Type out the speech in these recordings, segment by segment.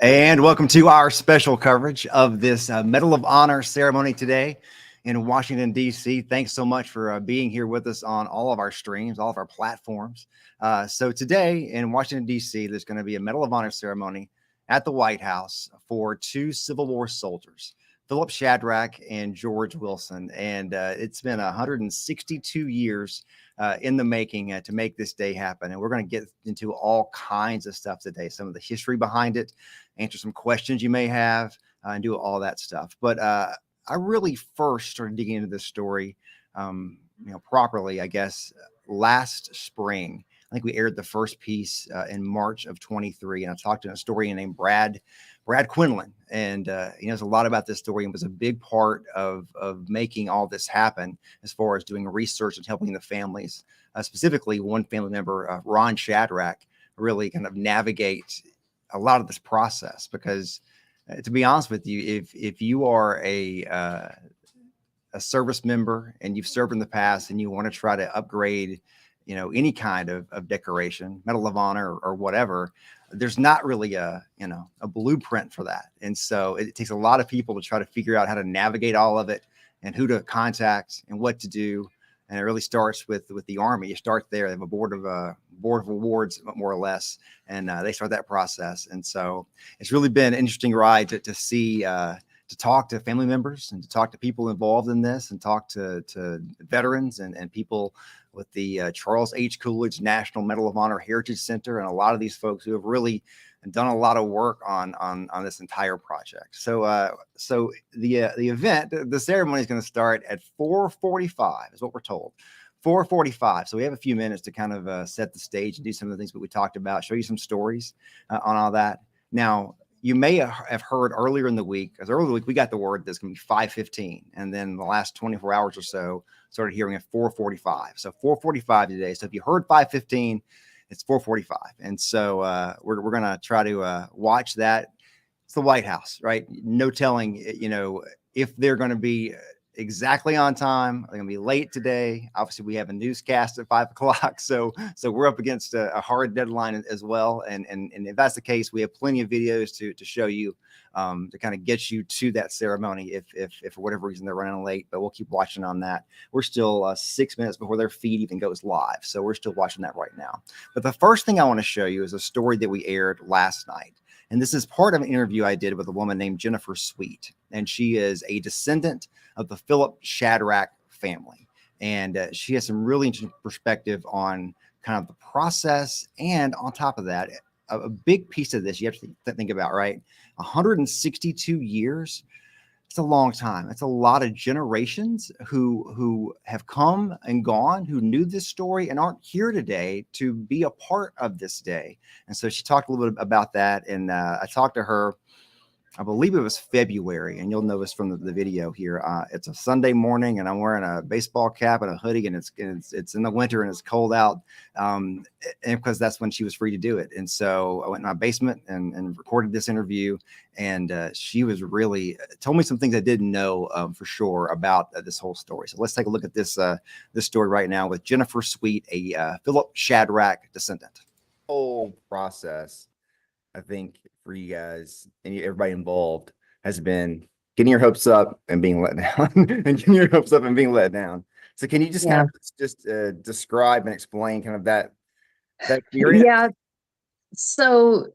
And welcome to our special coverage of this Medal of Honor ceremony today in Washington, D.C. Thanks so much for being here with us on all of our streams, all of our platforms. So today in Washington, D.C., there's going to be a Medal of Honor ceremony at the White House for two Civil War soldiers, Philip Shadrach and George Wilson. And it's been 162 years in the making to make this day happen. And we're going to get into all kinds of stuff today, some of the history behind it, answer some questions you may have, and do all that stuff. But I really first started digging into this story, properly, I guess, last spring. I think we aired the first piece in March of 23, and I talked to a historian named Brad Quinlan, and he knows a lot about this story and was a big part of making all this happen as far as doing research and helping the families, specifically one family member, Ron Shadrach, really kind of navigate a lot of this process. Because to be honest with you, if you are a service member and you've served in the past and you want to try to upgrade, any kind of decoration, Medal of Honor or whatever, there's not really a blueprint for that. And so it takes a lot of people to try to figure out how to navigate all of it and who to contact and what to do. And it really starts with the Army. You start there. They have a board of awards, more or less, and they start that process. And so it's really been an interesting ride to see, to talk to family members and to talk to people involved in this, and talk to veterans and people with the Charles H. Coolidge National Medal of Honor Heritage Center, and a lot of these folks who have really done a lot of work on this entire project. So the event, the ceremony is going to start at 4:45 is what we're told. 4:45. So we have a few minutes to kind of set the stage and do some of the things that we talked about, show you some stories on all that. Now, you may have heard earlier in the week, because earlier in the week we got the word that's going to be 5:15, and then the last 24 hours or so started hearing at 4:45. So 4:45 today. So if you heard 5:15, it's 4:45. And so we're going to try to watch that. It's the White House, right? No telling, if they're going to be exactly on time. They're going to be late today. Obviously, we have a newscast at 5 o'clock. So we're up against a hard deadline as well. And if that's the case, we have plenty of videos to show you, to kind of get you to that ceremony if for whatever reason they're running late. But we'll keep watching on that. We're still 6 minutes before their feed even goes live. So we're still watching that right now. But the first thing I want to show you is a story that we aired last night. And this is part of an interview I did with a woman named Jennifer Sweet. And she is a descendant of the Philip Shadrach family. And she has some really interesting perspective on kind of the process. And on top of that, a big piece of this you have to think about, right? 162 years. It's a long time. It's a lot of generations who have come and gone, who knew this story and aren't here today to be a part of this day. And so she talked a little bit about that. And I talked to her, I believe it was February, and you'll notice from the video here, it's a Sunday morning, and I'm wearing a baseball cap and a hoodie, and it's in the winter and it's cold out, and because that's when she was free to do it. And so I went in my basement and recorded this interview, and she was really told me some things I didn't know for sure about this whole story. So let's take a look at this story right now with Jennifer Sweet, a Philip Shadrach descendant. Whole process, I think, for you guys and everybody involved has been getting your hopes up and being let down and getting your hopes up and being let down. So can you just kind of describe and explain kind of that experience? Yeah. So,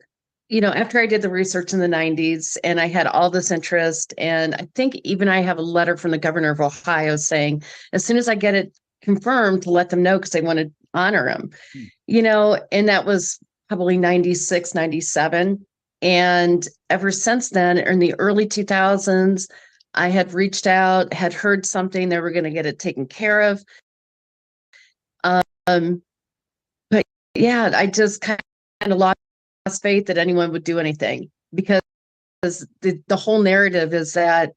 after I did the research in the 90s and I had all this interest, and I think even I have a letter from the governor of Ohio saying, as soon as I get it confirmed, to let them know, because they want to honor him, and that was probably 96, 97. And ever since then, in the early 2000s, I had reached out, had heard something, they were going to get it taken care of. But yeah, I just kind of lost faith that anyone would do anything, because the whole narrative is that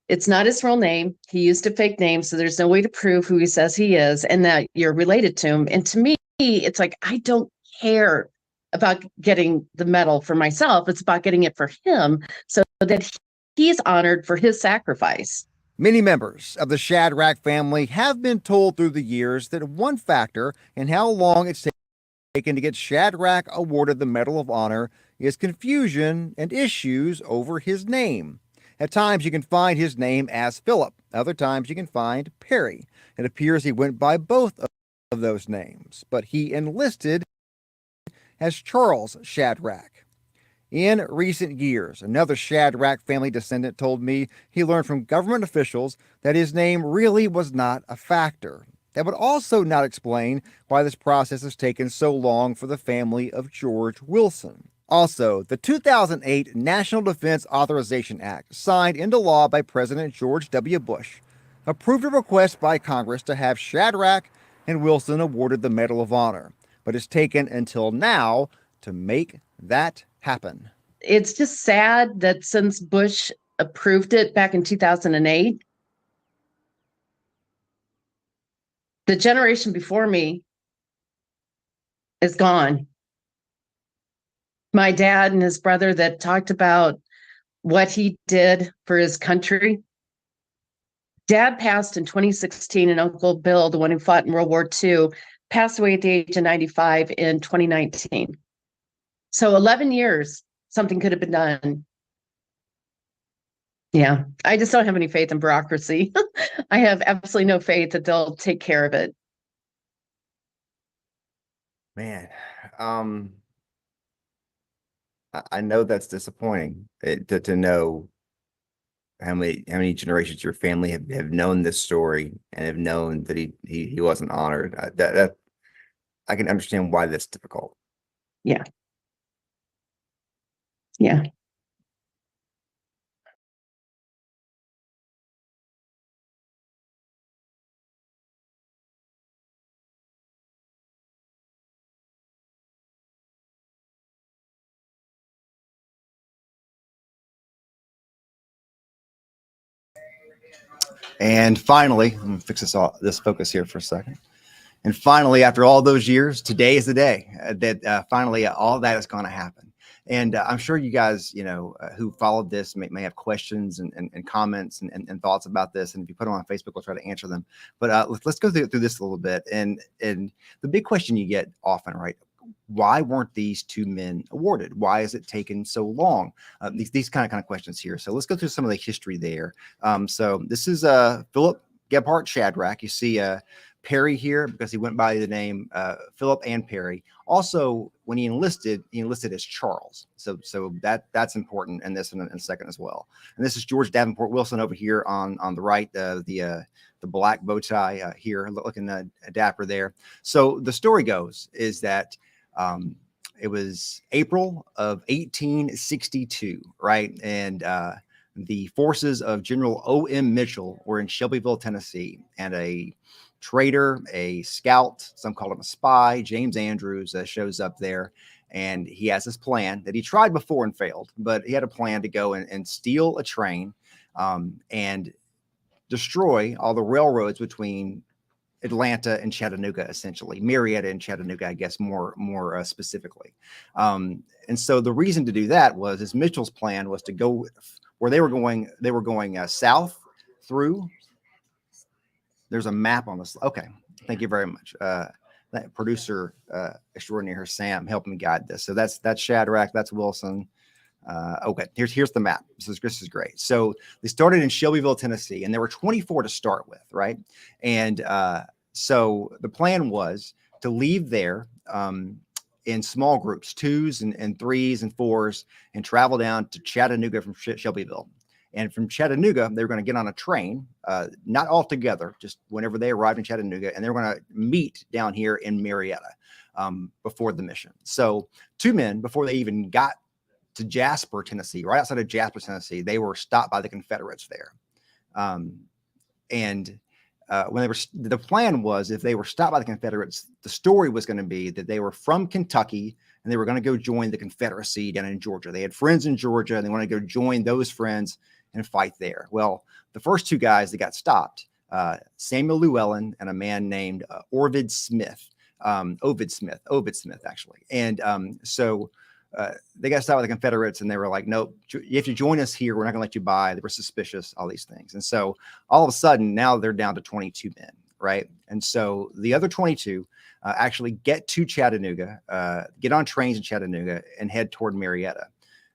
it's not his real name. He used a fake name, so there's no way to prove who he says he is and that you're related to him. And to me, it's like, I don't care about getting the medal for myself. It's about getting it for him so that he's honored for his sacrifice. Many members of the Shadrach family have been told through the years that one factor in how long it's taken to get Shadrach awarded the Medal of Honor is confusion and issues over his name. At times you can find his name as Philip. Other times you can find Perry. It appears he went by both of those names, but he enlisted as Charles Shadrach. In recent years, another Shadrach family descendant told me he learned from government officials that his name really was not a factor. That would also not explain why this process has taken so long for the family of George Wilson. Also, the 2008 National Defense Authorization Act, signed into law by President George W. Bush, approved a request by Congress to have Shadrach and Wilson awarded the Medal of Honor, but it's taken until now to make that happen. It's just sad that since Bush approved it back in 2008, the generation before me is gone. My dad and his brother that talked about what he did for his country. Dad passed in 2016, and Uncle Bill, the one who fought in World War II, passed away at the age of 95 in 2019. So 11 years, something could have been done. Yeah, I just don't have any faith in bureaucracy. I have absolutely no faith that they'll take care of it. Man, I know that's disappointing to know how many generations your family have known this story and have known that he wasn't honored. That I can understand why that's difficult. Yeah. Yeah. And finally, I'm gonna fix this focus here for a second. And finally, after all those years, today is the day that finally all that is going to happen. And I'm sure you guys, who followed this may have questions and comments and thoughts about this. And if you put them on Facebook, we'll try to answer them. But let's go through this a little bit. And the big question you get often, right? Why weren't these two men awarded? Why is it taken so long? These kind of questions here. So let's go through some of the history there. So this is Philip Gebhardt Shadrach. You see Perry here because he went by the name Philip and Perry. Also, when he enlisted as Charles. So that's important in this in a second as well. And this is George Davenport Wilson over here on the right, the black bow tie here, looking dapper there. So the story goes is that it was April of 1862, right? And the forces of General O.M. Mitchell were in Shelbyville, Tennessee, and a traitor, a scout, some called him a spy, James Andrews, shows up there, and he has this plan that he tried before and failed, but he had a plan to go and steal a train and destroy all the railroads between Atlanta and Chattanooga, essentially Marietta and Chattanooga, I guess more specifically. And so the reason to do that was Mitchell's plan was to go where they were going. They were going south through. There's a map on this. Okay, thank you very much. That producer extraordinaire Sam helped me guide this. So that's Shadrach. That's Wilson. Okay, here's the map. This is great. So they started in Shelbyville, Tennessee, and there were 24 to start with, right? And so the plan was to leave there in small groups, twos and threes and fours, and travel down to Chattanooga from Shelbyville. And from Chattanooga, they were going to get on a train, not all together, just whenever they arrived in Chattanooga, and they were going to meet down here in Marietta before the mission. So two men, before they even got to Jasper, Tennessee, right outside of Jasper, Tennessee, they were stopped by the Confederates there. When the plan was, if they were stopped by the Confederates, the story was going to be that they were from Kentucky and they were going to go join the Confederacy down in Georgia. They had friends in Georgia and they wanted to go join those friends and fight there. Well, the first two guys that got stopped, Samuel Llewellyn and a man named Ovid Smith, actually. And they got stopped with the Confederates and they were like, nope, you have to join us here. We're not gonna let you by. They were suspicious, all these things. And so all of a sudden now they're down to 22 men, right? And so the other 22, actually get to Chattanooga, get on trains in Chattanooga, and head toward Marietta.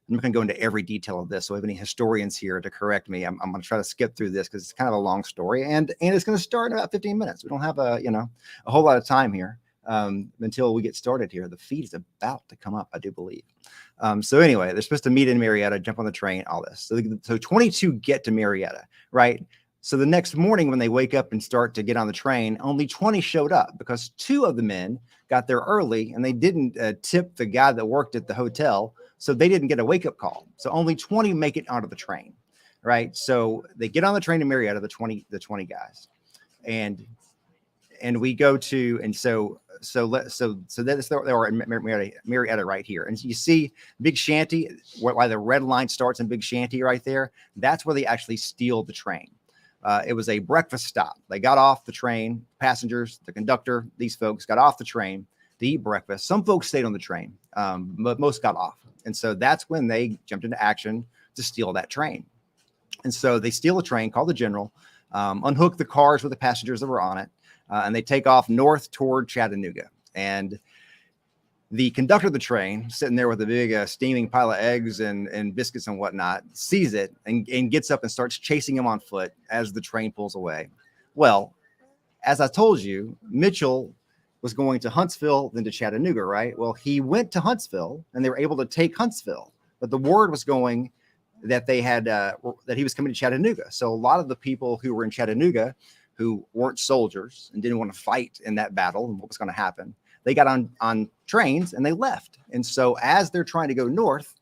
I'm not going to go into every detail of this. So if any historians here to correct me, I'm going to try to skip through this because it's kind of a long story, and it's going to start in about 15 minutes. We don't have a whole lot of time here until we get started here. The feed is about to come up, I do believe. So anyway, they're supposed to meet in Marietta, jump on the train, all this. So 22 get to Marietta, right? So the next morning when they wake up and start to get on the train, only 20 showed up because 2 of the men got there early and they didn't tip the guy that worked at the hotel. So they didn't get a wake-up call. So only 20 make it onto the train, right? So they get on the train to Marietta, the 20 guys, and we go to, and so that's they were in Marietta right here, and you see Big Shanty, why the red line starts in Big Shanty right there. That's where they actually steal the train. It was a breakfast stop. They got off the train, passengers, the conductor, these folks got off the train to eat breakfast. Some folks stayed on the train, but most got off. And so that's when they jumped into action to steal that train. And so they steal a train, call the general, unhook the cars with the passengers that were on it, and they take off north toward Chattanooga. And the conductor of the train, sitting there with a big steaming pile of eggs and biscuits and whatnot, sees it and gets up and starts chasing him on foot as the train pulls away. Well, as I told you, Mitchell was going to Huntsville, then to Chattanooga, right? Well, he went to Huntsville and they were able to take Huntsville, but the word was going that they had that he was coming to Chattanooga. So a lot of the people who were in Chattanooga who weren't soldiers and didn't want to fight in that battle and what was going to happen, they got on trains and they left. And so as they're trying to go north,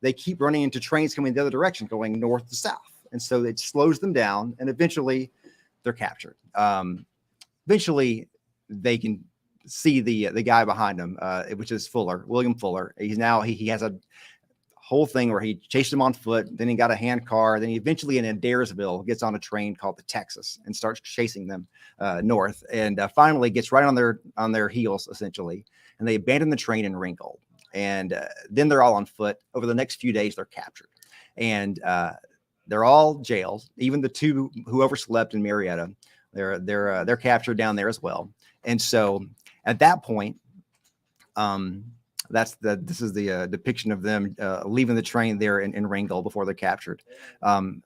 they keep running into trains coming the other direction, going north to south. And so it slows them down and eventually they're captured. Eventually they can see the guy behind him, which is William Fuller. He has a whole thing where he chased him on foot, then he got a hand car, then he eventually in Adairsville gets on a train called the Texas and starts chasing them north, and finally gets right on their heels essentially, and they abandon the train in Ringgold, and then they're all on foot. Over the next few days, they're captured, and they're all jailed. Even the 2 who overslept in Marietta, they're captured down there as well. And so at that point, this is the depiction of them leaving the train there in Ringgold before they're captured.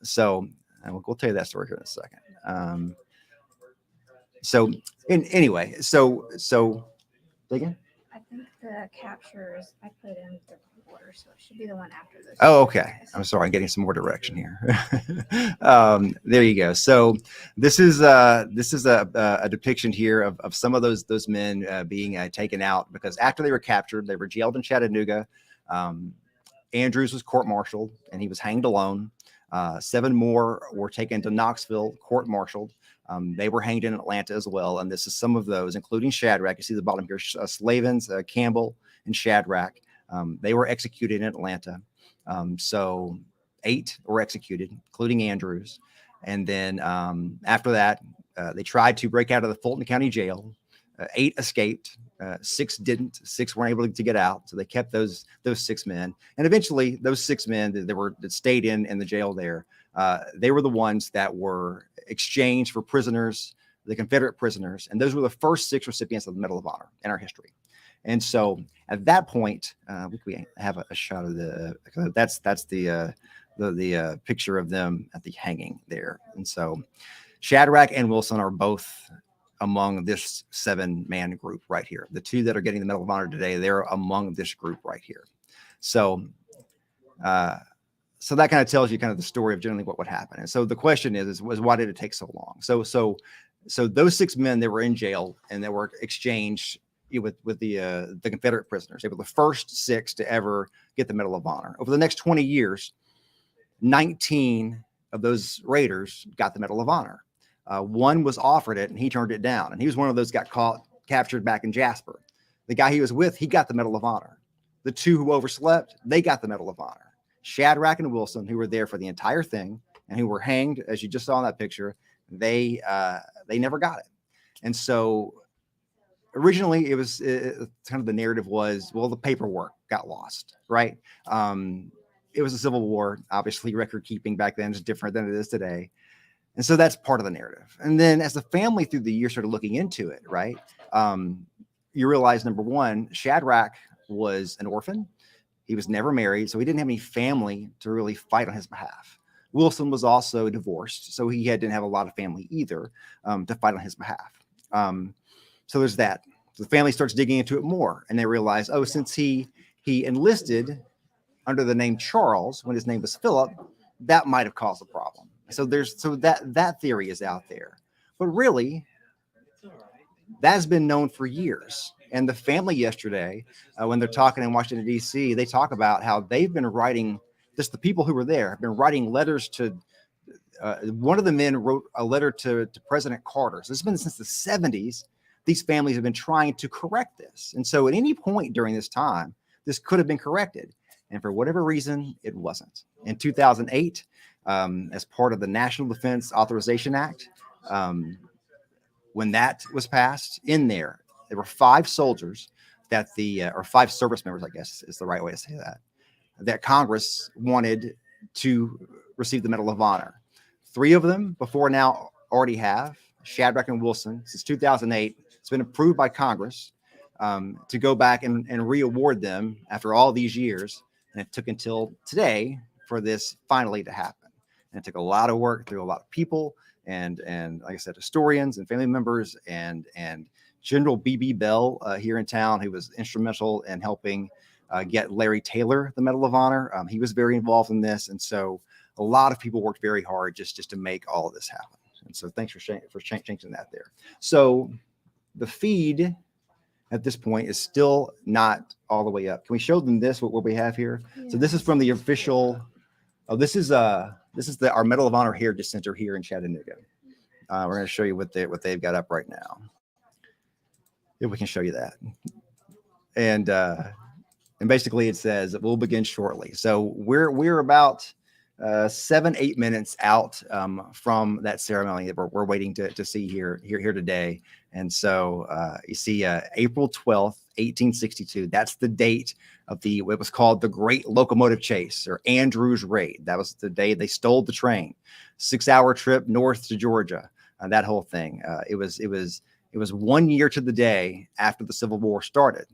So we'll tell you that story here in a second. Anyway, again. I think the captures I put in the quarter, so it should be the one after this. Oh, okay. I'm sorry. I'm getting some more direction here. There you go. So this is a depiction here of some of those men being taken out because after they were captured, they were jailed in Chattanooga. Andrews was court-martialed and he was hanged alone. 7 more were taken to Knoxville, court-martialed. They were hanged in Atlanta as well. And this is some of those, including Shadrach. You see the bottom here, Slavens, Campbell, and Shadrach. They were executed in Atlanta. So 8 were executed, including Andrews. And then after that, they tried to break out of the Fulton County Jail. 8 escaped. 6 didn't. 6 weren't able to get out. So they kept those 6 men. And eventually, those 6 men that stayed in the jail there, they were the ones that were exchanged for prisoners, the Confederate prisoners. And those were the first 6 recipients of the Medal of Honor in our history. And so at that point, we have a shot of that's the picture of them at the hanging there. And so Shadrach and Wilson are both among this 7-man group right here. The 2 that are getting the Medal of Honor today, they're among this group right here. So that kind of tells you kind of the story of generally what would happen. And so the question is why did it take so long? So those 6 men that were in jail and that were exchanged with the Confederate prisoners, they were the first 6 to ever get the Medal of Honor. Over the next 20 years, 19 of those raiders got the Medal of Honor. 1 was offered it and he turned it down. And he was one of those got captured back in Jasper. The guy he was with, he got the Medal of Honor. The 2 who overslept, they got the Medal of Honor. Shadrach and Wilson, who were there for the entire thing and who were hanged, as you just saw in that picture, they never got it. And so originally it was kind of the narrative was, well, the paperwork got lost, right? It was a Civil War. Obviously, record keeping back then is different than it is today. And so that's part of the narrative. And then as the family through the years started looking into it, right, you realize, number one, Shadrach was an orphan. He was never married, so he didn't have any family to really fight on his behalf. Wilson was also divorced, so he didn't have a lot of family either to fight on his behalf. So there's that. So the family starts digging into it more, and they realize, oh, since he enlisted under the name Charles when his name was Philip, that might have caused a problem. So that theory is out there, but really, that's been known for years. And the family yesterday, when they're talking in Washington, D.C., they talk about how they've been writing, just the people who were there have been writing letters to, one of the men wrote a letter to President Carter. So it's been since the 70s. These families have been trying to correct this. And so at any point during this time, this could have been corrected. And for whatever reason, it wasn't. In 2008, as part of the National Defense Authorization Act, when that was passed, there were 5 soldiers that or 5 service members, I guess is the right way to say that Congress wanted to receive the Medal of Honor. 3 of them before now already have, Shadrach and Wilson, since 2008. It's been approved by Congress to go back and re-award them after all these years. And it took until today for this finally to happen. And it took a lot of work through a lot of people and like I said, historians and family members and General B.B. Bell here in town, who was instrumental in helping get Larry Taylor the Medal of Honor. He was very involved in this. And so a lot of people worked very hard just to make all of this happen. And so thanks for changing that there. So the feed at this point is still not all the way up. Can we show them this, what we have here? Yeah. So this is from the official, this is our Medal of Honor Heritage Center here in Chattanooga. We're going to show you what they've got up right now. If we can show you that. And basically it says we'll begin shortly. So we're about 7-8 minutes out from that ceremony that we're waiting to see here today. And so you see April 12th, 1862. That's the date of what was called the Great Locomotive Chase, or Andrews Raid. That was the day they stole the train. 6-hour trip north to Georgia. That whole thing. It was 1 year to the day after the Civil War started.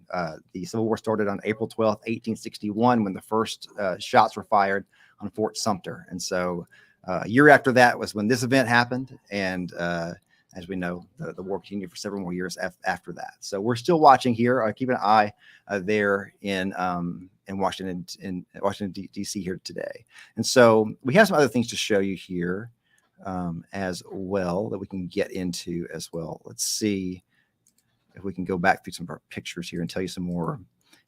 The Civil War started on April 12th, 1861, when the first shots were fired on Fort Sumter. And so a year after that was when this event happened. And as we know, the war continued for several more years after that. So we're still watching here. Keep an eye there in Washington, D.C. here today. And so we have some other things to show you here as well that we can get into as well. Let's see if we can go back through some of our pictures here and tell you some more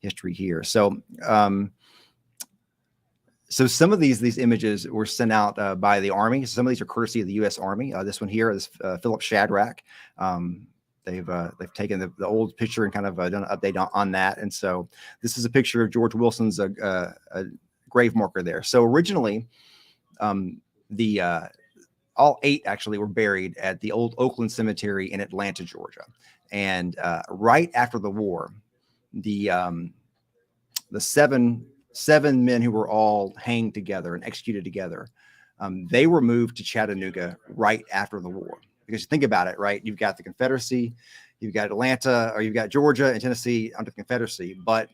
history here. So some of these images were sent out by the Army. Some of these are courtesy of the U.S. Army. This one here is Philip Shadrach. They've taken the old picture and kind of done an update on that. And so this is a picture of George Wilson's grave marker there. So originally, all 8 actually were buried at the old Oakland Cemetery in Atlanta, Georgia. And right after the war, the 7 men who were all hanged together and executed together, they were moved to Chattanooga right after the war. Because you think about it, right? You've got the Confederacy, you've got Atlanta, or you've got Georgia and Tennessee under the Confederacy, but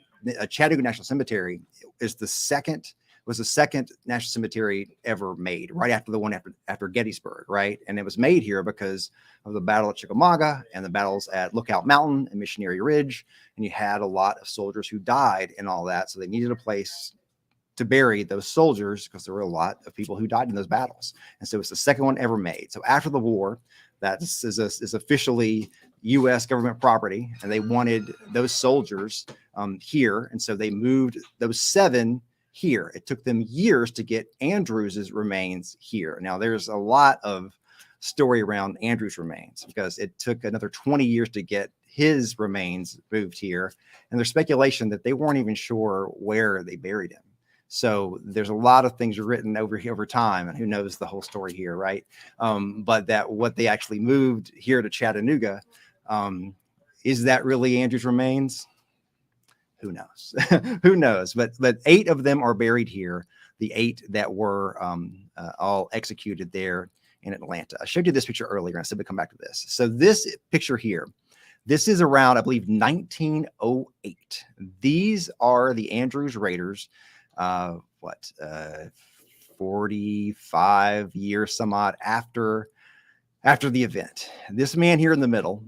Chattanooga National Cemetery was the second national cemetery ever made, right after the one after Gettysburg, right? And it was made here because of the Battle at Chickamauga and the battles at Lookout Mountain and Missionary Ridge. And you had a lot of soldiers who died and all that. So they needed a place to bury those soldiers because there were a lot of people who died in those battles. And so it's the second one ever made. So after the war, that is officially U.S. government property, and they wanted those soldiers here. And so they moved those 7 here. It took them years to get Andrews's remains here. Now, there's a lot of story around Andrew's remains because it took another 20 years to get his remains moved here. And there's speculation that they weren't even sure where they buried him. So there's a lot of things written over time, and who knows the whole story here, right? But that what they actually moved here to Chattanooga, is that really Andrew's remains? Who knows? Who knows? But 8 of them are buried here. The 8 that were all executed there in Atlanta. I showed you this picture earlier, and I said we'd come back to this. So this picture here, this is around, I believe, 1908. These are the Andrews Raiders, 45 years, some odd after the event. This man here in the middle,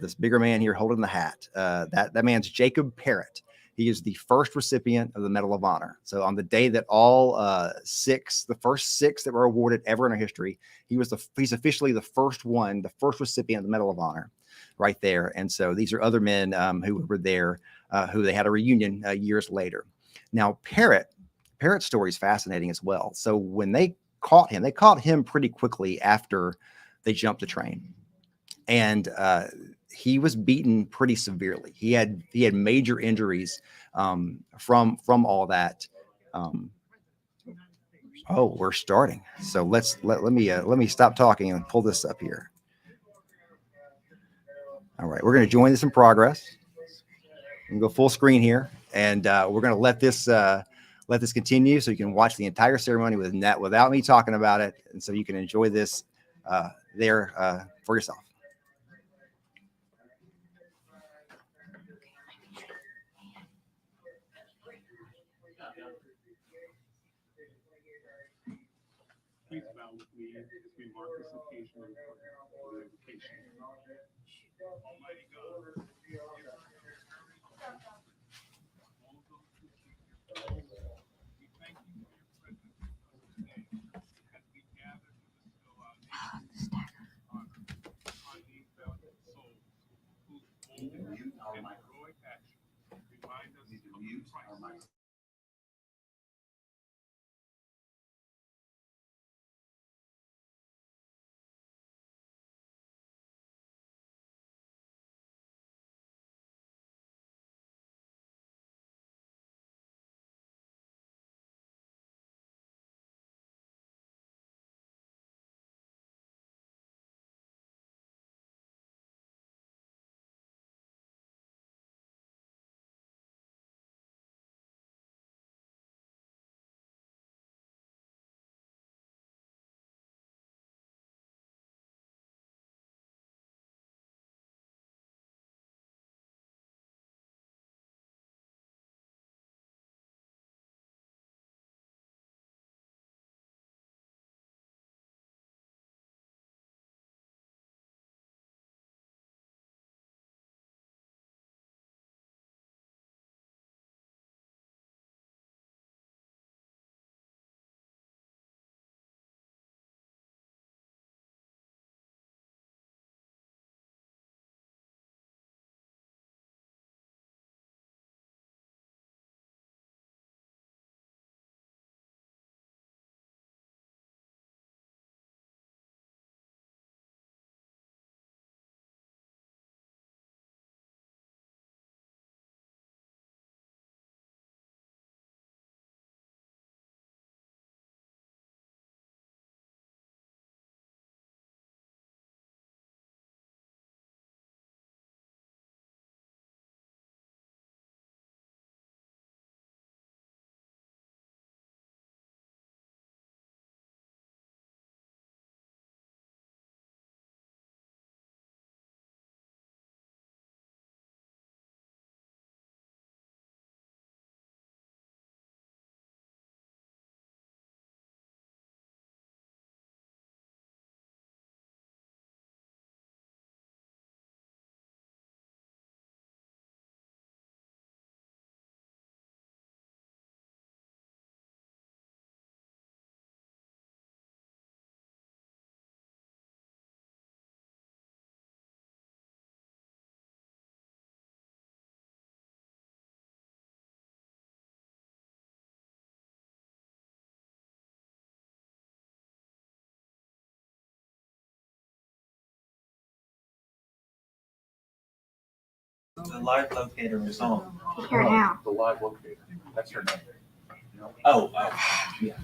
this bigger man here holding the hat, that man's Jacob Parrott. He is the first recipient of the Medal of Honor. So on the day that all the first six that were awarded ever in our history, he's officially the first recipient of the Medal of Honor right there. And so these are other men who were there, who they had a reunion years later. Now, Parrott's story is fascinating as well. So when they caught him pretty quickly after they jumped the train. And he was beaten pretty severely. He had major injuries from all that. Oh, we're starting. So let me stop talking and pull this up here. All right, we're going to join this in progress. I'm going to go full screen here, and we're going to let this continue so you can watch the entire ceremony without me talking about it, and so you can enjoy this there for yourself. Please bow with me as we mark this occasion in prayer. Almighty God, we thank you for your presence today as we gather to bestow our nation's honor on these valiant souls whose bold and heroic actions remind us of the price. The live locator is on. Here now. The live locator. That's her name. Oh, yeah.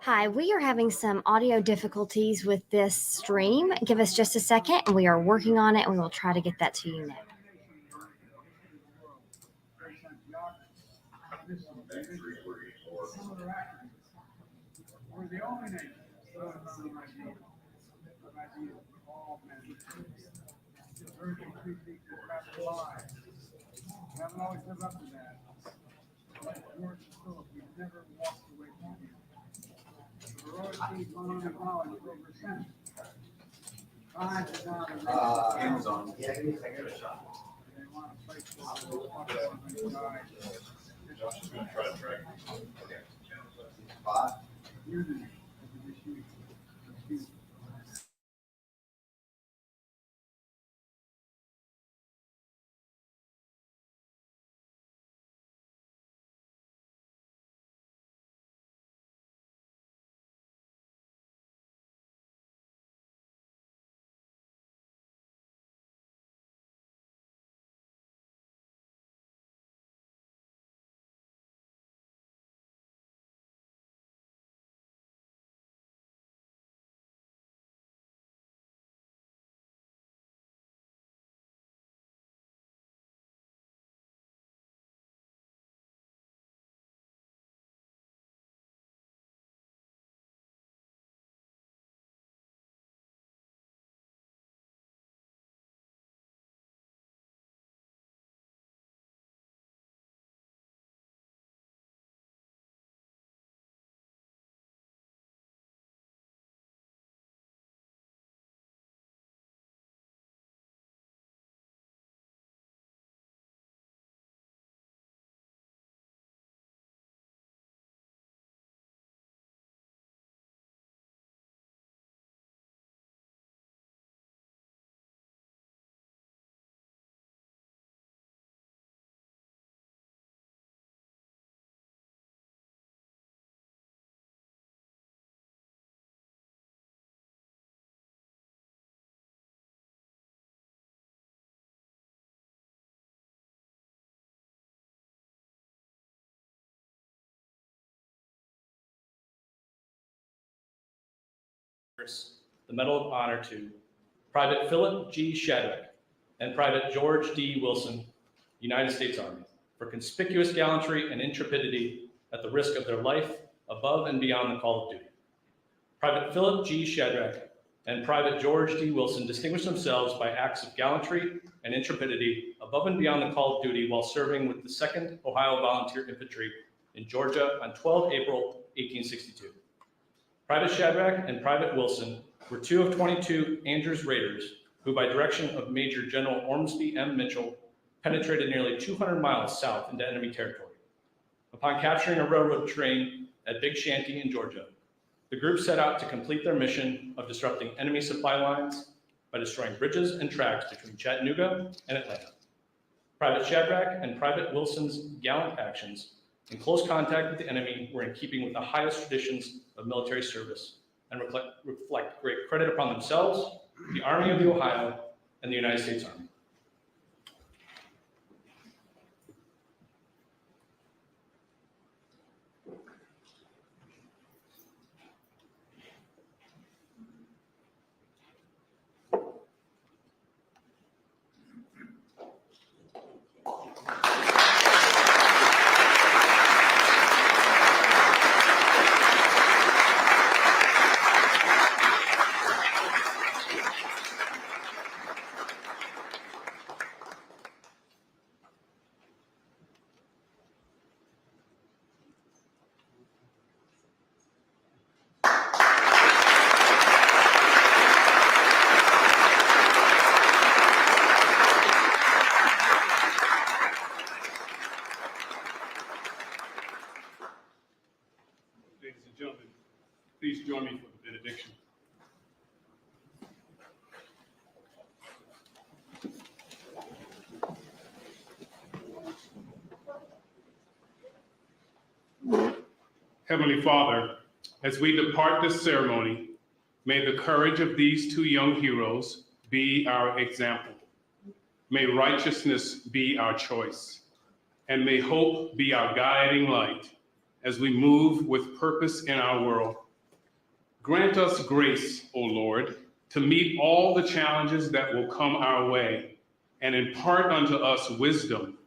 Hi, we are having some audio difficulties with this stream. Give us just a second and we are working on it and we will try to get that to you now. We're the only nation all men. Very complete people have lives. We haven't always lived up to that. Like George Philip, we never walked away from him. We're always being on and on for over a century. Time to down and Amazon. Yeah, give me a second. they want to play football. Josh is gonna try to track. Unity is the issue. The Medal of Honor to Private Philip G. Shadrach and Private George D. Wilson, United States Army, for conspicuous gallantry and intrepidity at the risk of their life above and beyond the call of duty. Private Philip G. Shadrach and Private George D. Wilson distinguished themselves by acts of gallantry and intrepidity above and beyond the call of duty while serving with the 2nd Ohio Volunteer Infantry in Georgia on 12 April 1862. Private Shadrach and Private Wilson were 2 of 22 Andrews Raiders who, by direction of Major General Ormsby M. Mitchell, penetrated nearly 200 miles south into enemy territory. Upon capturing a railroad train at Big Shanty in Georgia, the group set out to complete their mission of disrupting enemy supply lines by destroying bridges and tracks between Chattanooga and Atlanta. Private Shadrach and Private Wilson's gallant actions in close contact with the enemy were in keeping with the highest traditions of military service and reflect great credit upon themselves, the Army of the Ohio, and the United States Army. Ladies and gentlemen, please join me for the benediction. Heavenly Father, as we depart this ceremony, may the courage of these 2 young heroes be our example. May righteousness be our choice, and may hope be our guiding light as we move with purpose in our world. Grant us grace, O Lord, to meet all the challenges that will come our way, and impart unto us wisdom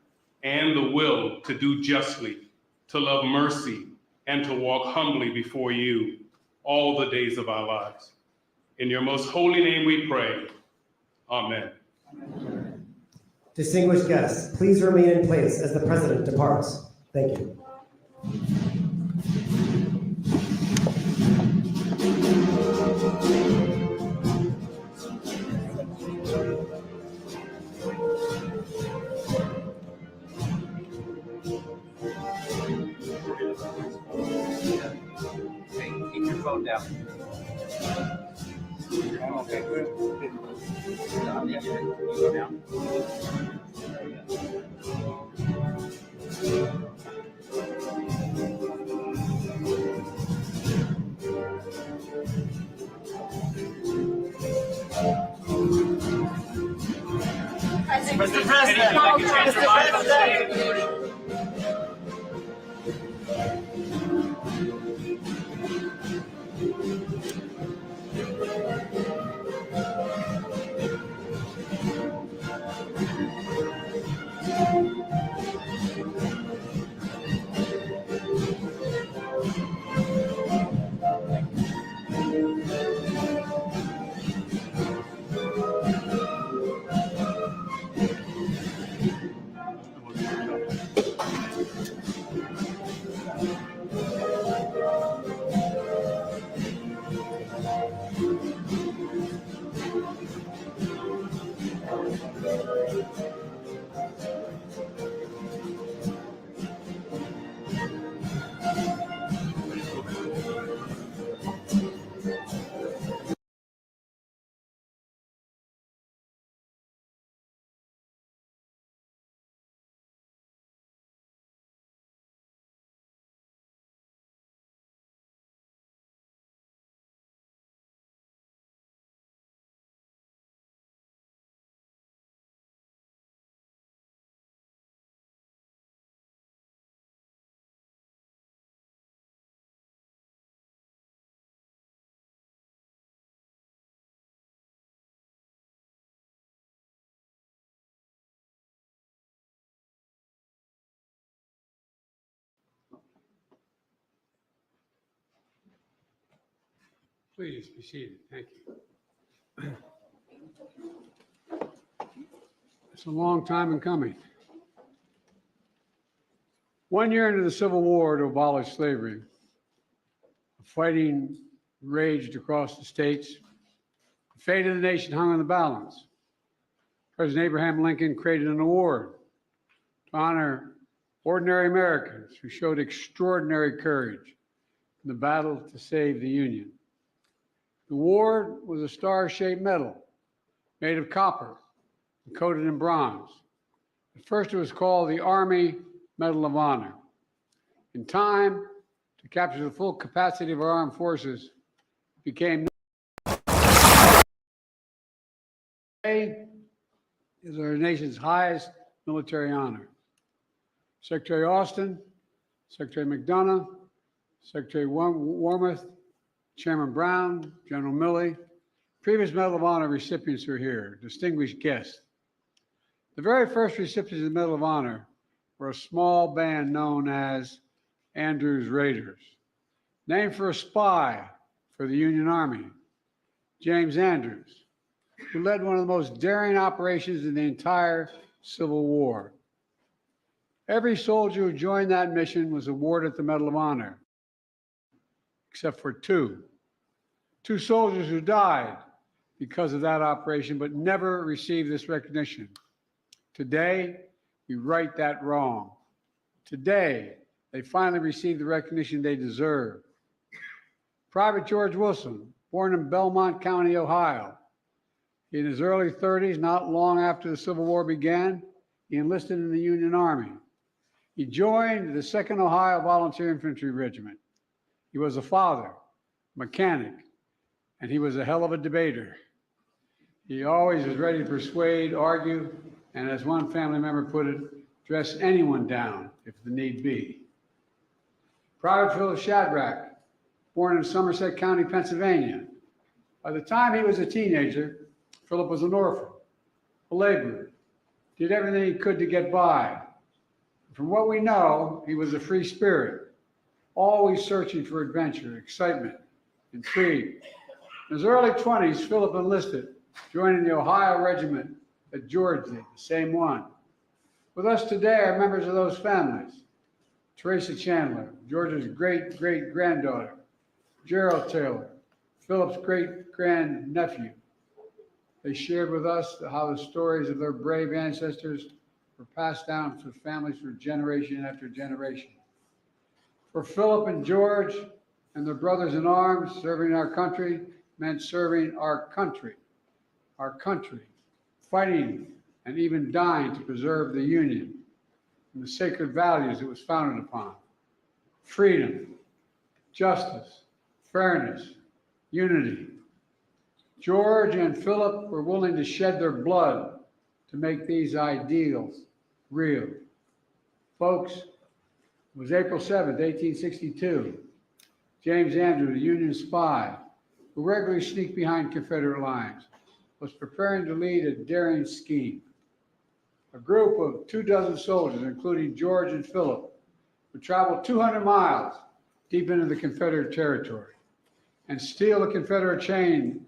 and the will to do justly, to love mercy, and to walk humbly before you all the days of our lives. In your most holy name we pray. Amen. Distinguished guests, please remain in place as the President departs. Thank you. Hey, keep your phone down. Okay, good. I need you to go down. Mr. President, Mr. President. Please be seated. Thank you. It's a long time in coming. 1 year into the Civil War to abolish slavery, fighting raged across the states. The fate of the nation hung on the balance. President Abraham Lincoln created an award to honor ordinary Americans who showed extraordinary courage in the battle to save the Union. The award was a star-shaped medal made of copper and coated in bronze. At first, it was called the Army Medal of Honor. In time, to capture the full capacity of our armed forces, it became today is our nation's highest military honor. Secretary Austin, Secretary McDonough, Secretary Wormuth, Chairman Brown, General Milley, previous Medal of Honor recipients are here, distinguished guests. The very first recipients of the Medal of Honor were a small band known as Andrews Raiders, named for a spy for the Union Army, James Andrews, who led one of the most daring operations in the entire Civil War. Every soldier who joined that mission was awarded the Medal of Honor, except for two soldiers who died because of that operation, but never received this recognition. Today, we right that wrong. Today, they finally received the recognition they deserve. Private George Wilson, born in Belmont County, Ohio. In his early 30s, not long after the Civil War began, he enlisted in the Union Army. He joined the 2nd Ohio Volunteer Infantry Regiment. He was a father, mechanic, and he was a hell of a debater. He always was ready to persuade, argue, and as one family member put it, dress anyone down if the need be. Private Philip Shadrach, born in Somerset County, Pennsylvania. By the time he was a teenager, Philip was an orphan, a laborer, did everything he could to get by. From what we know, he was a free spirit, always searching for adventure, excitement, intrigue. In his early 20s, Philip enlisted, joining the Ohio regiment that George did, the same one. With us today are members of those families. Teresa Chandler, George's great-great-granddaughter, Gerald Taylor, Philip's great-grandnephew. They shared with us how the stories of their brave ancestors were passed down to families for generation after generation. For Philip and George and their brothers in arms, serving our country meant serving our country, fighting and even dying to preserve the Union and the sacred values it was founded upon: freedom, justice, fairness, unity. George and Philip were willing to shed their blood to make these ideals real. Folks, it was April 7th, 1862. James Andrews, a Union spy who regularly sneaked behind Confederate lines, was preparing to lead a daring scheme. A group of 24 soldiers, including George and Philip, would travel 200 miles deep into the Confederate territory and steal a Confederate train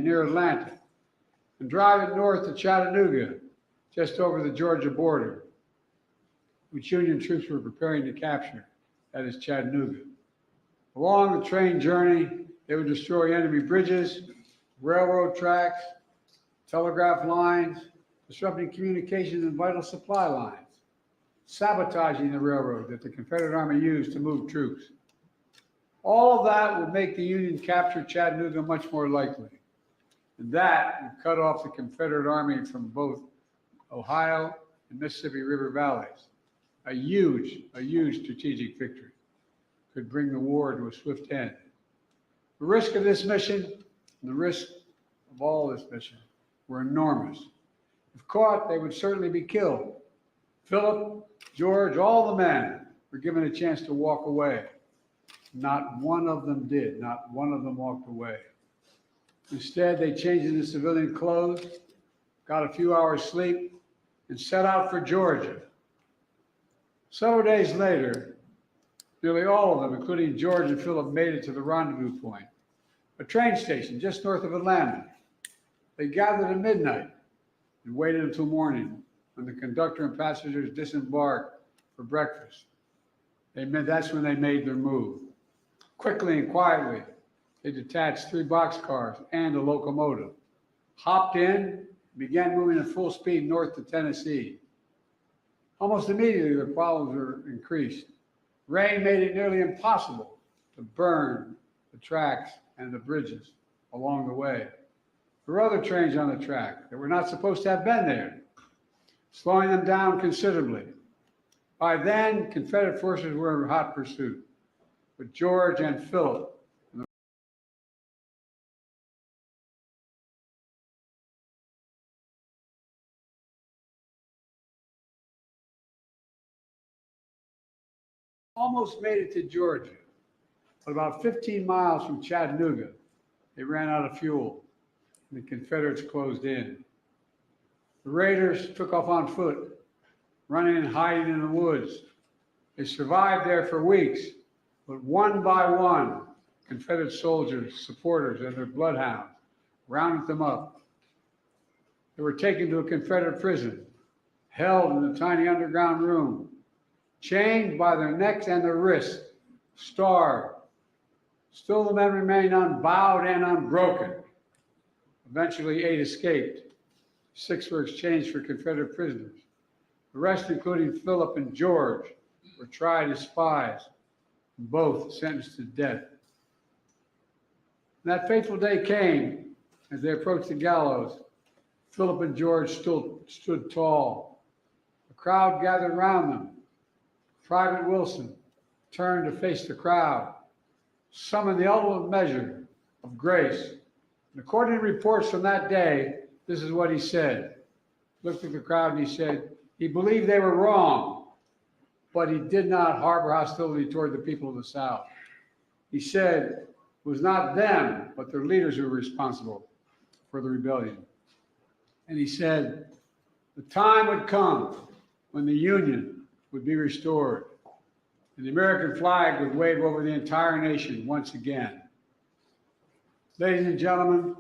near Atlanta and drive it north to Chattanooga, just over the Georgia border, which Union troops were preparing to capture, that is Chattanooga. Along the train journey, they would destroy enemy bridges, railroad tracks, telegraph lines, disrupting communications and vital supply lines, sabotaging the railroad that the Confederate Army used to move troops. All of that would make the Union capture Chattanooga much more likely. And that would cut off the Confederate Army from both Ohio and Mississippi River valleys. A huge strategic victory could bring the war to a swift end. The risk of this mission and the risk of all this mission were enormous. If caught, they would certainly be killed. Philip, George, all the men were given a chance to walk away. Not one of them did. Not one of them walked away. Instead, they changed into civilian clothes, got a few hours sleep, and set out for Georgia. Several days later, nearly all of them, including George and Philip, made it to the rendezvous point, a train station just north of Atlanta. They gathered at midnight and waited until morning, when the conductor and passengers disembarked for breakfast. That's when they made their move. Quickly and quietly, they detached 3 boxcars and a locomotive, hopped in, and began moving at full speed north to Tennessee. Almost immediately, their problems were increased. Rain made it nearly impossible to burn the tracks and the bridges along the way. There were other trains on the track that were not supposed to have been there, slowing them down considerably. By then, Confederate forces were in hot pursuit, but George and Philip almost made it to Georgia, but about 15 miles from Chattanooga, they ran out of fuel, and the Confederates closed in. The raiders took off on foot, running and hiding in the woods. They survived there for weeks, but one by one, Confederate soldiers, supporters, and their bloodhounds rounded them up. They were taken to a Confederate prison, held in a tiny underground room, chained by their necks and their wrists, starved. Still, the men remained unbowed and unbroken. Eventually, 8 escaped. 6 were exchanged for Confederate prisoners. The rest, including Philip and George, were tried as spies, and both sentenced to death. And that fateful day came as they approached the gallows. Philip and George stood tall. A crowd gathered around them. Private Wilson turned to face the crowd, summoned the ultimate measure of grace. And according to reports from that day, this is what he said. He looked at the crowd and he said, he believed they were wrong, but he did not harbor hostility toward the people of the South. He said it was not them, but their leaders who were responsible for the rebellion. And he said the time would come when the Union would be restored and the American flag would wave over the entire nation once again. Ladies and gentlemen,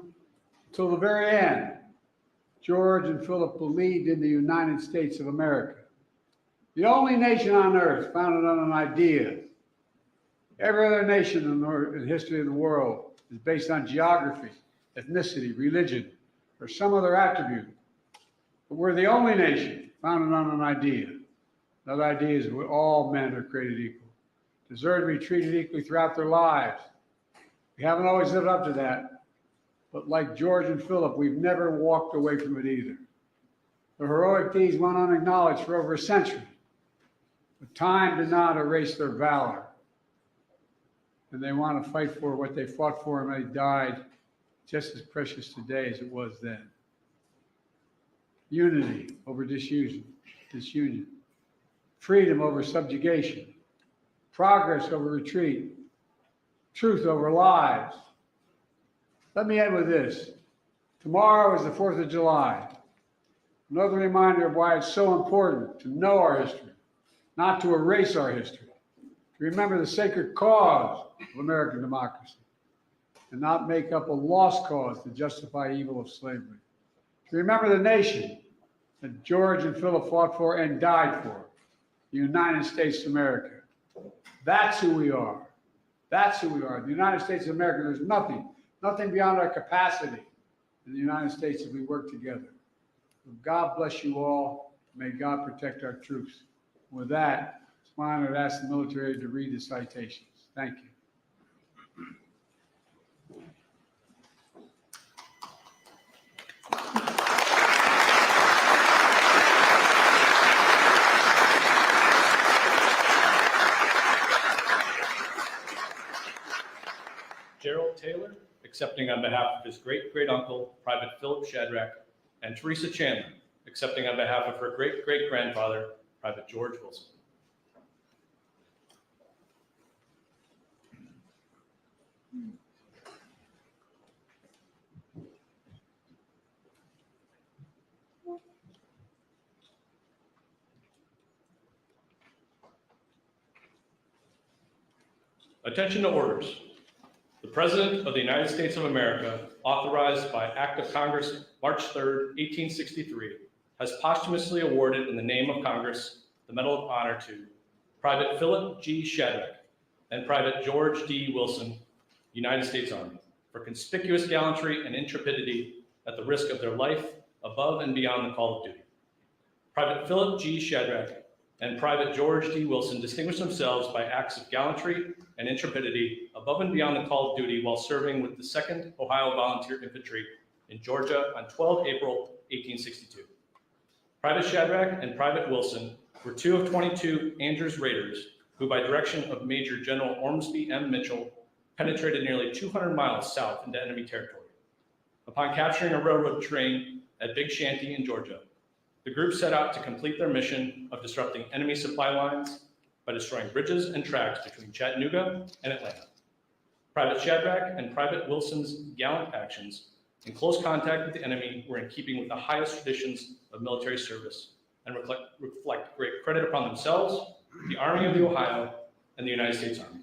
till the very end, George and Philip believed in the United States of America, the only nation on earth founded on an idea. Every other nation in the history of the world is based on geography, ethnicity, religion, or some other attribute. But we're the only nation founded on an idea. That idea is that all men are created equal, deserve to be treated equally throughout their lives. We haven't always lived up to that, but like George and Philip, we've never walked away from it either. The heroic deeds went unacknowledged for over a century, but time did not erase their valor. And they want to fight for what they fought for and they died, just as precious today as it was then. Unity over disunion. Freedom over subjugation. Progress over retreat. Truth over lies. Let me end with this. Tomorrow is the 4th of July. Another reminder of why it's so important to know our history, not to erase our history. To remember the sacred cause of American democracy and not make up a lost cause to justify evil of slavery. To remember the nation that George and Philip fought for and died for, the United States of America. That's who we are. That's who we are. The United States of America, there's nothing beyond our capacity in the United States if we work together. So God bless you all. May God protect our troops. With that, it's my honor to ask the military to read the citations. Thank you. Gerald Taylor, accepting on behalf of his great-great-uncle, Private Philip Shadrach, and Teresa Chandler, accepting on behalf of her great-great-grandfather, Private George Wilson. Attention to orders. The President of the United States of America, authorized by Act of Congress, March 3rd, 1863, has posthumously awarded in the name of Congress the Medal of Honor to Private Philip G. Shadrach and Private George D. Wilson, United States Army, for conspicuous gallantry and intrepidity at the risk of their life above and beyond the call of duty. Private Philip G. Shadrach and Private George D. Wilson distinguished themselves by acts of gallantry and intrepidity above and beyond the call of duty while serving with the 2nd Ohio Volunteer Infantry in Georgia on 12 April 1862. Private Shadrach and Private Wilson were 2 of 22 Andrews Raiders who, by direction of Major General Ormsby M. Mitchell, penetrated nearly 200 miles south into enemy territory. Upon capturing a railroad train at Big Shanty in Georgia, the group set out to complete their mission of disrupting enemy supply lines by destroying bridges and tracks between Chattanooga and Atlanta. Private Shadrach and Private Wilson's gallant actions in close contact with the enemy were in keeping with the highest traditions of military service and reflect great credit upon themselves, the Army of the Ohio, and the United States Army.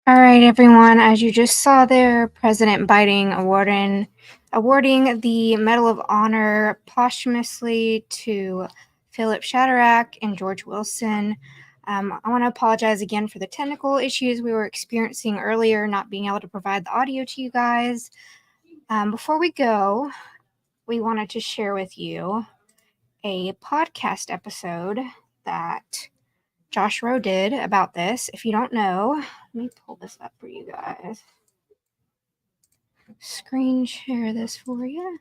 All right, everyone, as you just saw there, President Biden awarding the Medal of Honor posthumously to Philip Shadrach and George Wilson. I want to apologize again for the technical issues we were experiencing earlier, not being able to provide the audio to you guys. Before we go, we wanted to share with you a podcast episode that Josh Rowe did about this. If you don't know, let me pull this up for you guys. Screen share this for you.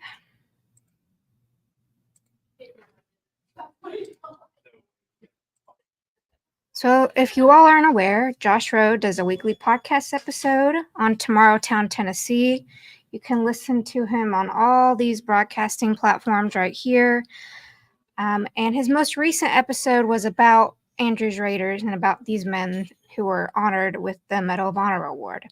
So if you all aren't aware, Josh Rowe does a weekly podcast episode on Tomorrowtown, Tennessee. You can listen to him on all these broadcasting platforms right here. And his most recent episode was about Andrews Raiders and about these men who were honored with the Medal of Honor Award.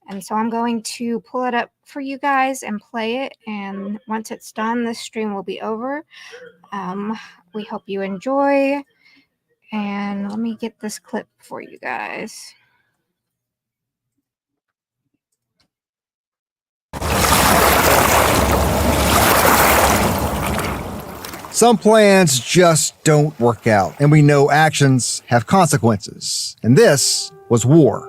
And so I'm going to pull it up for you guys and play it. And once it's done, this stream will be over. We hope you enjoy. And let me get this clip for you guys. Some plans just don't work out, and we know actions have consequences. And this was war.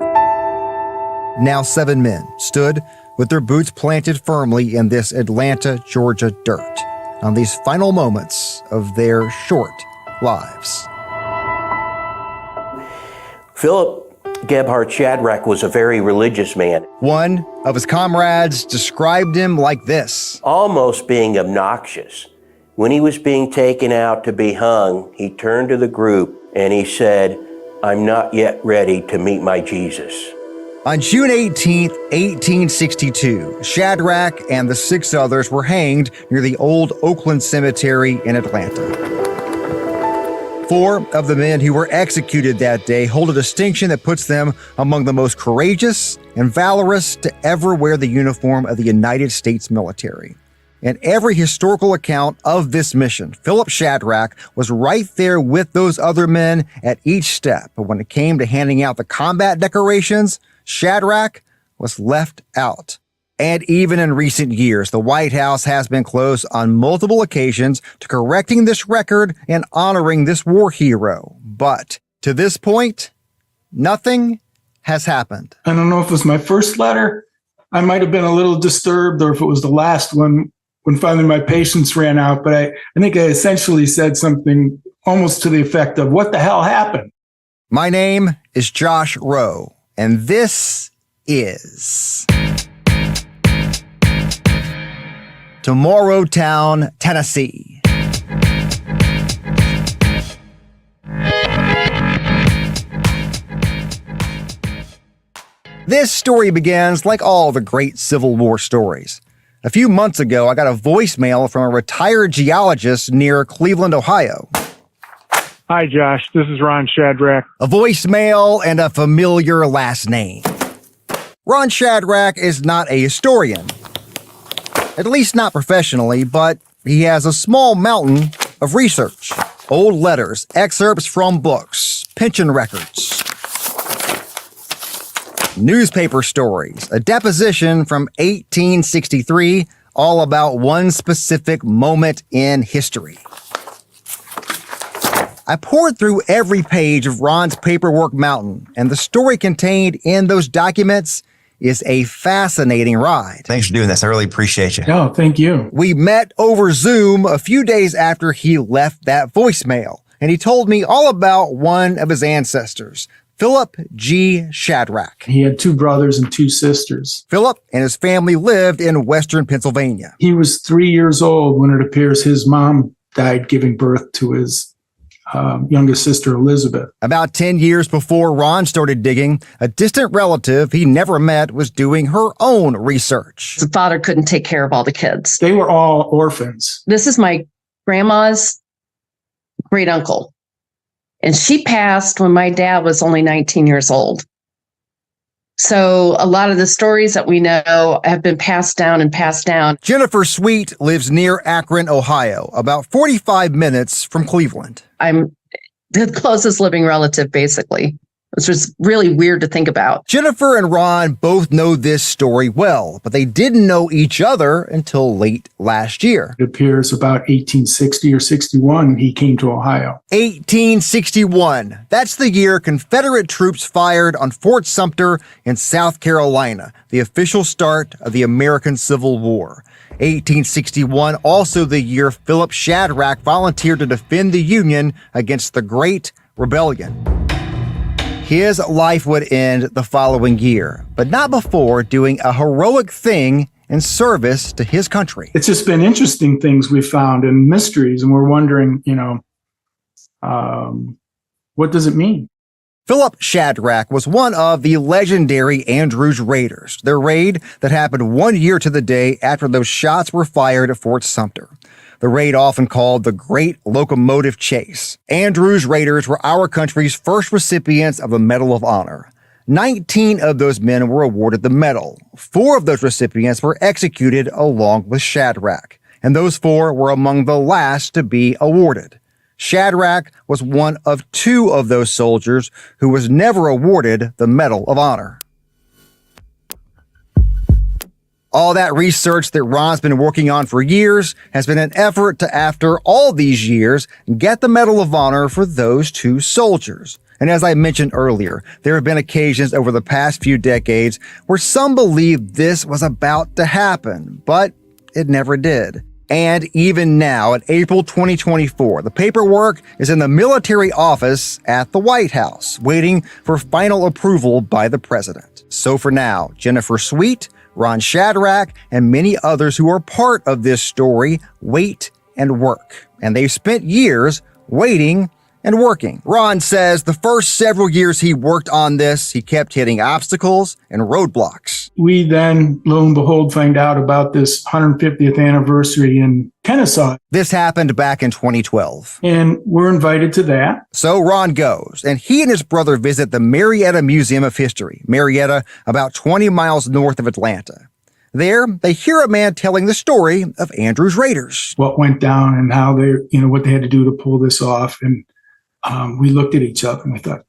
Now 7 men stood with their boots planted firmly in this Atlanta, Georgia dirt on these final moments of their short lives. Philip Gebhard Shadrach was a very religious man. One of his comrades described him like this: almost being obnoxious. When he was being taken out to be hung, he turned to the group and he said, "I'm not yet ready to meet my Jesus." On June 18, 1862, Shadrach and the 6 others were hanged near the old Oakland Cemetery in Atlanta. 4 of the men who were executed that day hold a distinction that puts them among the most courageous and valorous to ever wear the uniform of the United States military. In every historical account of this mission, Philip Shadrach was right there with those other men at each step. But when it came to handing out the combat decorations, Shadrach was left out. And even in recent years, the White House has been close on multiple occasions to correcting this record and honoring this war hero. But to this point, nothing has happened. I don't know if it was my first letter. I might have been a little disturbed, or if it was the last one when finally my patience ran out. But I think I essentially said something almost to the effect of, "What the hell happened?" My name is Josh Rowe, and this is Tomorrowtown, Tennessee. This story begins like all the great Civil War stories. A few months ago, I got a voicemail from a retired geologist near Cleveland, Ohio. Hi, Josh. This is Ron Shadrach. A voicemail and a familiar last name. Ron Shadrach is not a historian, at least not professionally, but he has a small mountain of research. Old letters, excerpts from books, pension records, newspaper stories, a deposition from 1863, all about one specific moment in history. I poured through every page of Ron's paperwork mountain, and the story contained in those documents is a fascinating ride. Thanks for doing this. I really appreciate you. Oh, thank you. We met over Zoom a few days after he left that voicemail, and he told me all about one of his ancestors, Philip G. Shadrach. He had 2 brothers and 2 sisters. Philip and his family lived in western Pennsylvania. He was 3 years old when it appears his mom died giving birth to his youngest sister, Elizabeth. About 10 years before Ron started digging, a distant relative he never met was doing her own research. The father couldn't take care of all the kids. They were all orphans. This is my grandma's great uncle. And she passed when my dad was only 19 years old. So a lot of the stories that we know have been passed down and passed down. Jennifer Sweet lives near Akron, Ohio, about 45 minutes from Cleveland. I'm the closest living relative, basically. Which was really weird to think about. Jennifer and Ron both know this story well, but they didn't know each other until late last year. It appears about 1860 or 61, he came to Ohio. 1861. That's the year Confederate troops fired on Fort Sumter in South Carolina, the official start of the American Civil War. 1861, also the year Philip Shadrach volunteered to defend the Union against the Great Rebellion. His life would end the following year, but not before doing a heroic thing in service to his country. It's just been interesting things we've found and mysteries, and we're wondering, what does it mean? Philip Shadrach was one of the legendary Andrews Raiders, the raid that happened 1 year to the day after those shots were fired at Fort Sumter. The raid, often called the Great Locomotive Chase. Andrews Raiders were our country's first recipients of the Medal of Honor. 19 of those men were awarded the medal. 4 of those recipients were executed along with Shadrach, and those 4 were among the last to be awarded. Shadrach was one of 2 of those soldiers who was never awarded the Medal of Honor. All that research that Ron's been working on for years has been an effort to, after all these years, get the Medal of Honor for those 2 soldiers. And as I mentioned earlier, there have been occasions over the past few decades where some believed this was about to happen, but it never did. And even now, in April 2024, the paperwork is in the military office at the White House, waiting for final approval by the president. So for now, Jennifer Sweet, Ron Shadrach, and many others who are part of this story wait and work. And they've spent years waiting and working. Ron says the first several years he worked on this, he kept hitting obstacles and roadblocks. We then, lo and behold, find out about this 150th anniversary in Kennesaw. This happened back in 2012. And we're invited to that. So Ron goes, and he and his brother visit the Marietta Museum of History, Marietta, about 20 miles north of Atlanta. There, they hear a man telling the story of Andrews Raiders. What went down and how they, what they had to do to pull this off. And we looked at each other and we thought,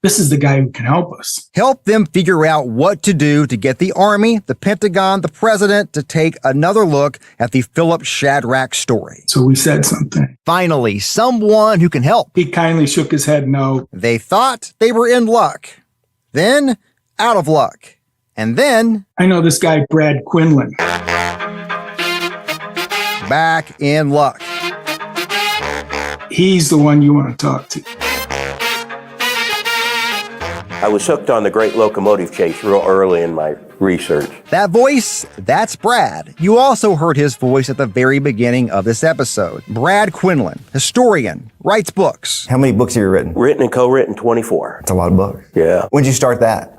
this is the guy who can help us. Help them figure out what to do to get the Army, the Pentagon, the president to take another look at the Philip Shadrach story. So we said something. Finally, someone who can help. He kindly shook his head no. They thought they were in luck. Then, out of luck. And then... I know this guy, Brad Quinlan. Back in luck. He's the one you want to talk to. I was hooked on the Great Locomotive Chase real early in my research. That voice, that's Brad. You also heard his voice at the very beginning of this episode. Brad Quinlan, historian, writes books. How many books have you written? Written and co-written 24. That's a lot of books. Yeah. When did you start that?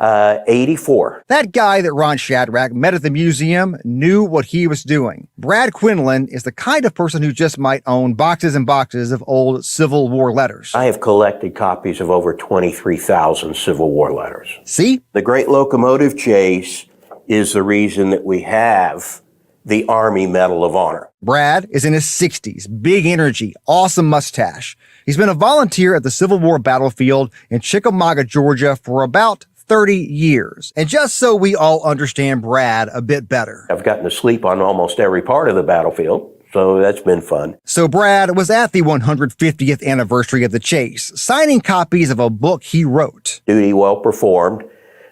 84. That guy that Ron Shadrach met at the museum knew what he was doing. Brad Quinlan is the kind of person who just might own boxes and boxes of old Civil War letters. I have collected copies of over 23,000 Civil War letters. See? The Great Locomotive Chase is the reason that we have the Army Medal of Honor. Brad is in his 60s, big energy, awesome mustache. He's been a volunteer at the Civil War battlefield in Chickamauga, Georgia for about 30 years. And just so we all understand Brad a bit better. I've gotten to sleep on almost every part of the battlefield, so that's been fun. So Brad was at the 150th anniversary of the chase, signing copies of a book he wrote. Duty well performed.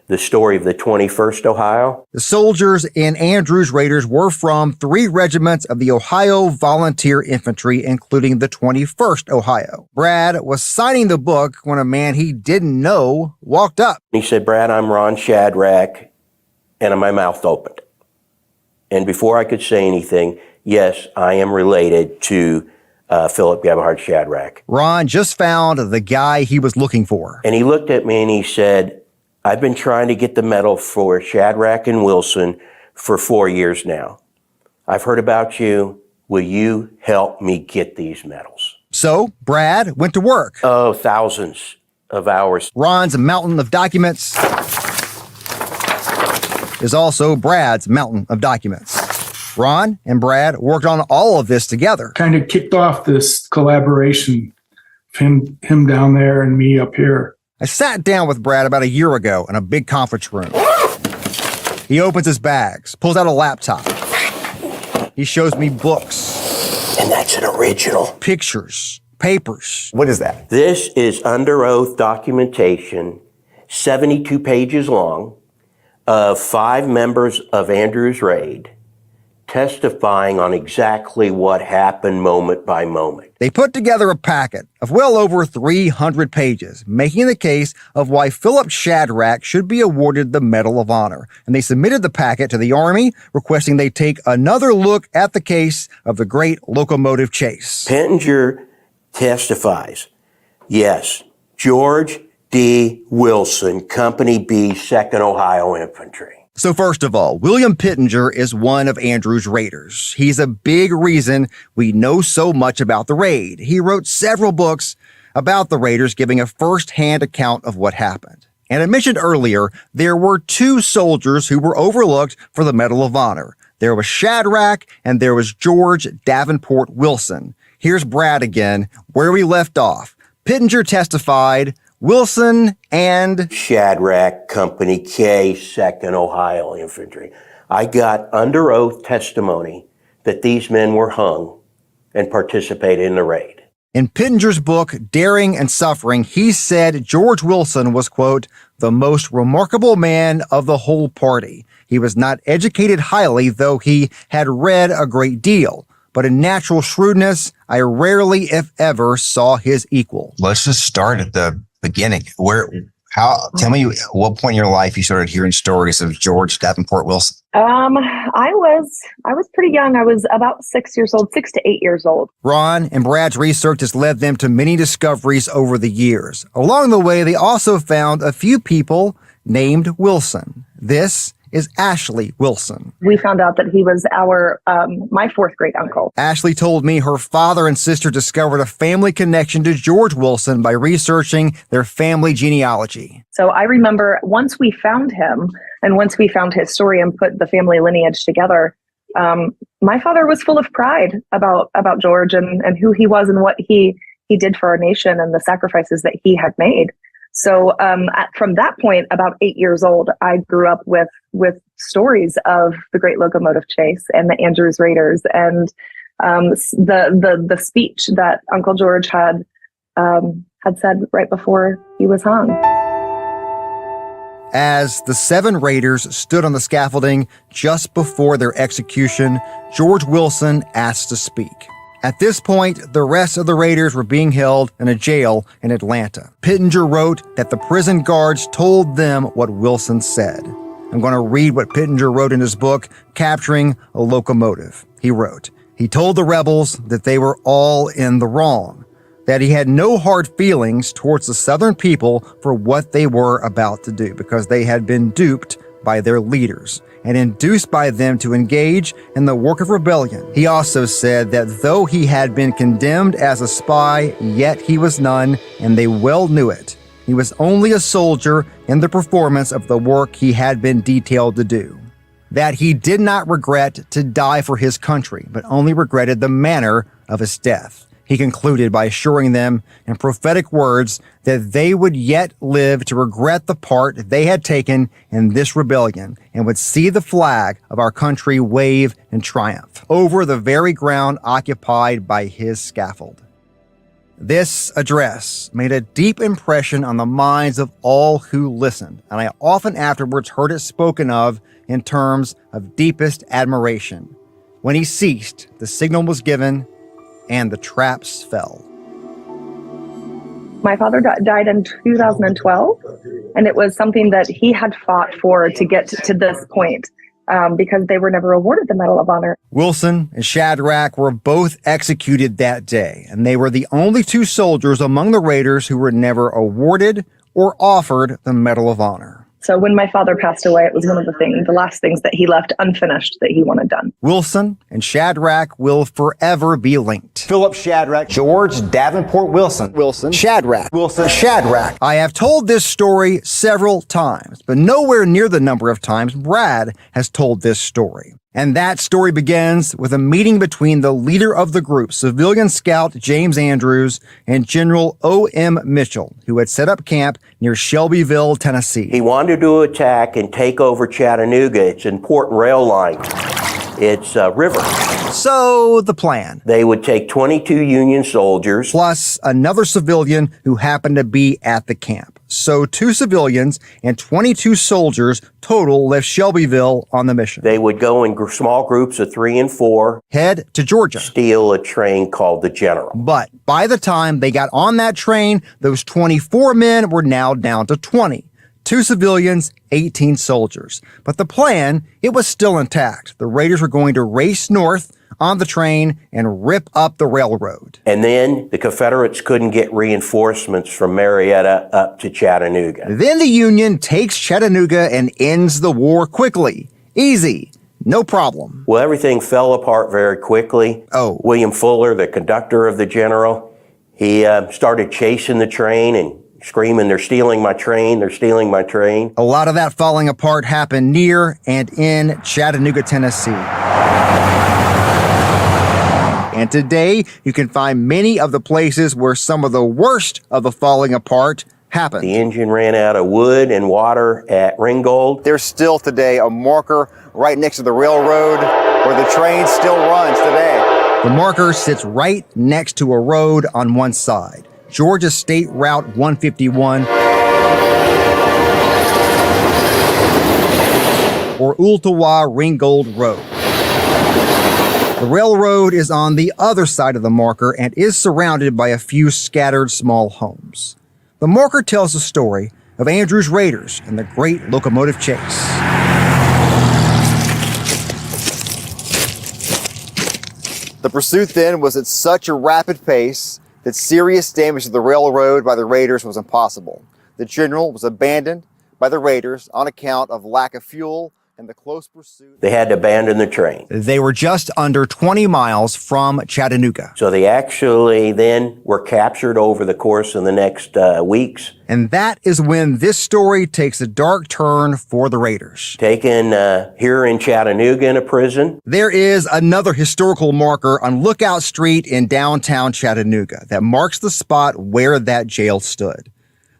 The story of the 21st Ohio. The soldiers in Andrews Raiders were from 3 regiments of the Ohio Volunteer Infantry, including the 21st Ohio. Brad was signing the book when a man he didn't know walked up. He said, Brad, I'm Ron Shadrach, and my mouth opened. And before I could say anything, yes, I am related to Philip Gebhard Shadrach. Ron just found the guy he was looking for. And he looked at me and he said, I've been trying to get the medal for Shadrach and Wilson for 4 years now. I've heard about you. Will you help me get these medals? So Brad went to work. Oh, thousands of hours. Ron's mountain of documents is also Brad's mountain of documents. Ron and Brad worked on all of this together. Kind of kicked off this collaboration, him down there and me up here. I sat down with Brad about a year ago in a big conference room. He opens his bags, pulls out a laptop. He shows me books. And that's an original. Pictures, papers. What is that? This is under oath documentation, 72 pages long, of 5 members of Andrew's raid testifying on exactly what happened moment by moment. They put together a packet of well over 300 pages, making the case of why Philip Shadrach should be awarded the Medal of Honor. And they submitted the packet to the Army, requesting they take another look at the case of the great locomotive chase. Pittenger testifies, yes, George D. Wilson, Company B, 2nd Ohio Infantry. So first of all, William Pittenger is one of Andrew's raiders. He's a big reason we know so much about the raid. He wrote several books about the raiders, giving a first-hand account of what happened. And I mentioned earlier, there were 2 soldiers who were overlooked for the Medal of Honor. There was Shadrach and there was George Davenport Wilson. Here's Brad again, where we left off. Pittenger testified, Wilson and Shadrach, Company K, 2nd Ohio Infantry. I got under oath testimony that these men were hung and participated in the raid. In Pittenger's book, Daring and Suffering, he said George Wilson was, quote, the most remarkable man of the whole party. He was not educated highly, though he had read a great deal. But in natural shrewdness, I rarely, if ever, saw his equal. Let's just start at the beginning. Tell me what point in your life you started hearing stories of George Davenport Wilson? I was pretty young. I was about 6 years old, 6 to 8 years old. Ron and Brad's research has led them to many discoveries over the years. Along the way, they also found a few people named Wilson. This is Ashley Wilson. We found out that he was my 4th great uncle. Ashley told me her father and sister discovered a family connection to George Wilson by researching their family genealogy. So I remember once we found him and once we found his story and put the family lineage together, my father was full of pride about George and who he was and what he did for our nation and the sacrifices that he had made. So from that point, about 8 years old, I grew up with stories of the Great Locomotive Chase and the Andrews Raiders and the speech that Uncle George had said right before he was hung. As the 7 raiders stood on the scaffolding just before their execution, George Wilson asked to speak. At this point, the rest of the raiders were being held in a jail in Atlanta. Pittenger wrote that the prison guards told them what Wilson said. I'm going to read what Pittenger wrote in his book, Capturing a Locomotive. He wrote, he told the rebels that they were all in the wrong, that he had no hard feelings towards the Southern people for what they were about to do because they had been duped by their leaders and induced by them to engage in the work of rebellion. He also said that though he had been condemned as a spy, yet he was none, and they well knew it. He was only a soldier in the performance of the work he had been detailed to do. That he did not regret to die for his country, but only regretted the manner of his death. He concluded by assuring them in prophetic words that they would yet live to regret the part they had taken in this rebellion and would see the flag of our country wave in triumph over the very ground occupied by his scaffold. This address made a deep impression on the minds of all who listened, and I often afterwards heard it spoken of in terms of deepest admiration. When he ceased, the signal was given, and the traps fell. My father died in 2012, and it was something that he had fought for to get to this point because they were never awarded the Medal of Honor. Wilson and Shadrach were both executed that day, and they were the only 2 soldiers among the raiders who were never awarded or offered the Medal of Honor. So when my father passed away, it was one of the last things that he left unfinished that he wanted done. Wilson and Shadrach will forever be linked. Philip Shadrach, George Davenport Wilson, Shadrach, Shadrach. I have told this story several times, but nowhere near the number of times Brad has told this story. And that story begins with a meeting between the leader of the group, civilian scout James Andrews, and General O.M. Mitchell, who had set up camp near Shelbyville, Tennessee. He wanted to attack and take over Chattanooga. It's an important rail line. It's a river. So the plan. They would take 22 Union soldiers. Plus another civilian who happened to be at the camp. So 2 civilians and 22 soldiers total left Shelbyville on the mission. They would go in small groups of 3 and 4. Head to Georgia. Steal a train called the General. But by the time they got on that train, those 24 men were now down to 20. 2 civilians, 18 soldiers. But the plan, it was still intact. The Raiders were going to race north on the train and rip up the railroad. And then the Confederates couldn't get reinforcements from Marietta up to Chattanooga. Then the Union takes Chattanooga and ends the war quickly. Easy. No problem. Well, everything fell apart very quickly. William Fuller, the conductor of the General, he started chasing the train and screaming, "They're stealing my train, they're stealing my train." A lot of that falling apart happened near and in Chattanooga, Tennessee. And today, you can find many of the places where some of the worst of the falling apart happened. The engine ran out of wood and water at Ringgold. There's still today a marker right next to the railroad where the train still runs today. The marker sits right next to a road on one side. Georgia State Route 151, or Ooltewah-Ringgold Road. The railroad is on the other side of the marker and is surrounded by a few scattered small homes. The marker tells the story of Andrews' Raiders and the great locomotive chase. The pursuit then was at such a rapid pace that serious damage to the railroad by the Raiders was impossible. The General was abandoned by the Raiders on account of lack of fuel and the close pursuit. They had to abandon the train. They were just under 20 miles from Chattanooga. So they actually then were captured over the course of the next weeks. And that is when this story takes a dark turn for the Raiders. Taken here in Chattanooga in a prison. There is another historical marker on Lookout Street in downtown Chattanooga that marks the spot where that jail stood.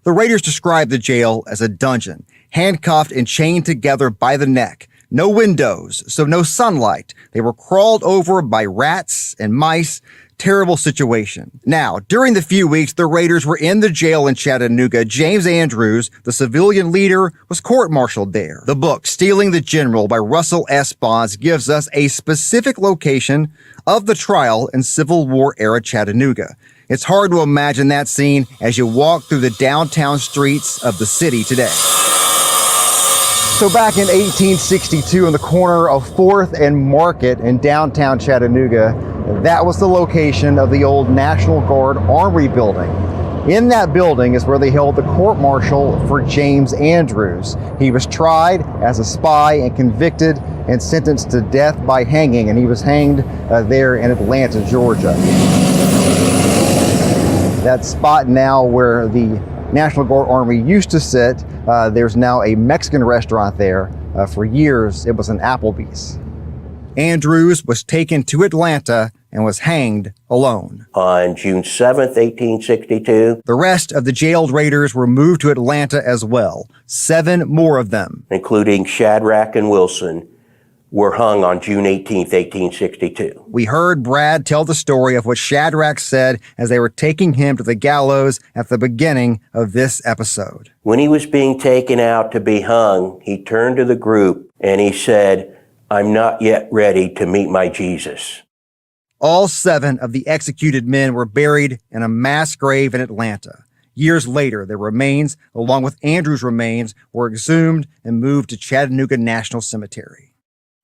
The Raiders described the jail as a dungeon, handcuffed and chained together by the neck. No windows, so no sunlight. They were crawled over by rats and mice. Terrible situation. Now, during the few weeks the Raiders were in the jail in Chattanooga, James Andrews, the civilian leader, was court-martialed there. The book, Stealing the General by Russell S. Bonds, gives us a specific location of the trial in Civil War-era Chattanooga. It's hard to imagine that scene as you walk through the downtown streets of the city today. So back in 1862, in the corner of 4th and Market in downtown Chattanooga, that was the location of the old National Guard Armory building. In that building is where they held the court-martial for James Andrews. He was tried as a spy and convicted and sentenced to death by hanging, and he was hanged there in Atlanta, Georgia. That spot now where the National Guard Armory used to sit, there's now a Mexican restaurant there. For years, it was an Applebee's. Andrews was taken to Atlanta and was hanged alone. On June 7th, 1862. The rest of the jailed Raiders were moved to Atlanta as well. 7 more of them, including Shadrach and Wilson, were hung on June 18th, 1862. We heard Brad tell the story of what Shadrach said as they were taking him to the gallows at the beginning of this episode. When he was being taken out to be hung, he turned to the group and he said, "I'm not yet ready to meet my Jesus." All 7 of the executed men were buried in a mass grave in Atlanta. Years later, their remains, along with Andrews' remains, were exhumed and moved to Chattanooga National Cemetery.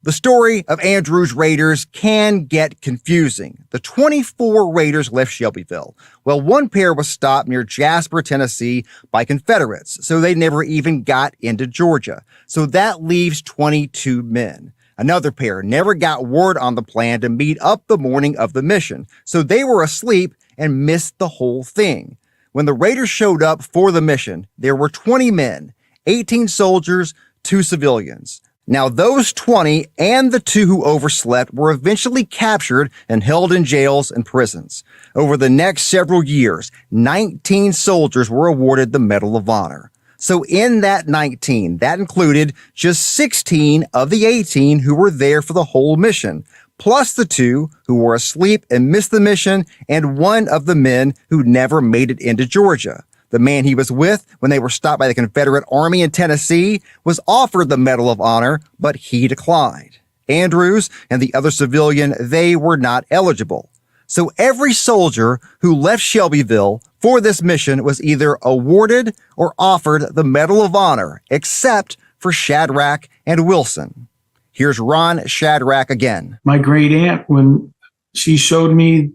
The story of Andrews' Raiders can get confusing. The 24 Raiders left Shelbyville. Well, one pair was stopped near Jasper, Tennessee by Confederates, so they never even got into Georgia. So that leaves 22 men. Another pair never got word on the plan to meet up the morning of the mission, so they were asleep and missed the whole thing. When the Raiders showed up for the mission, there were 20 men, 18 soldiers, 2 civilians. Now, those 20 and the 2 who overslept were eventually captured and held in jails and prisons. Over the next several years, 19 soldiers were awarded the Medal of Honor. So in that 19, that included just 16 of the 18 who were there for the whole mission, plus the 2 who were asleep and missed the mission, and 1 of the men who never made it into Georgia. The man he was with when they were stopped by the Confederate Army in Tennessee was offered the Medal of Honor, but he declined. Andrews and the other civilian, they were not eligible. So every soldier who left Shelbyville for this mission was either awarded or offered the Medal of Honor, except for Shadrach and Wilson. Here's Ron Shadrach again. My great aunt, when she showed me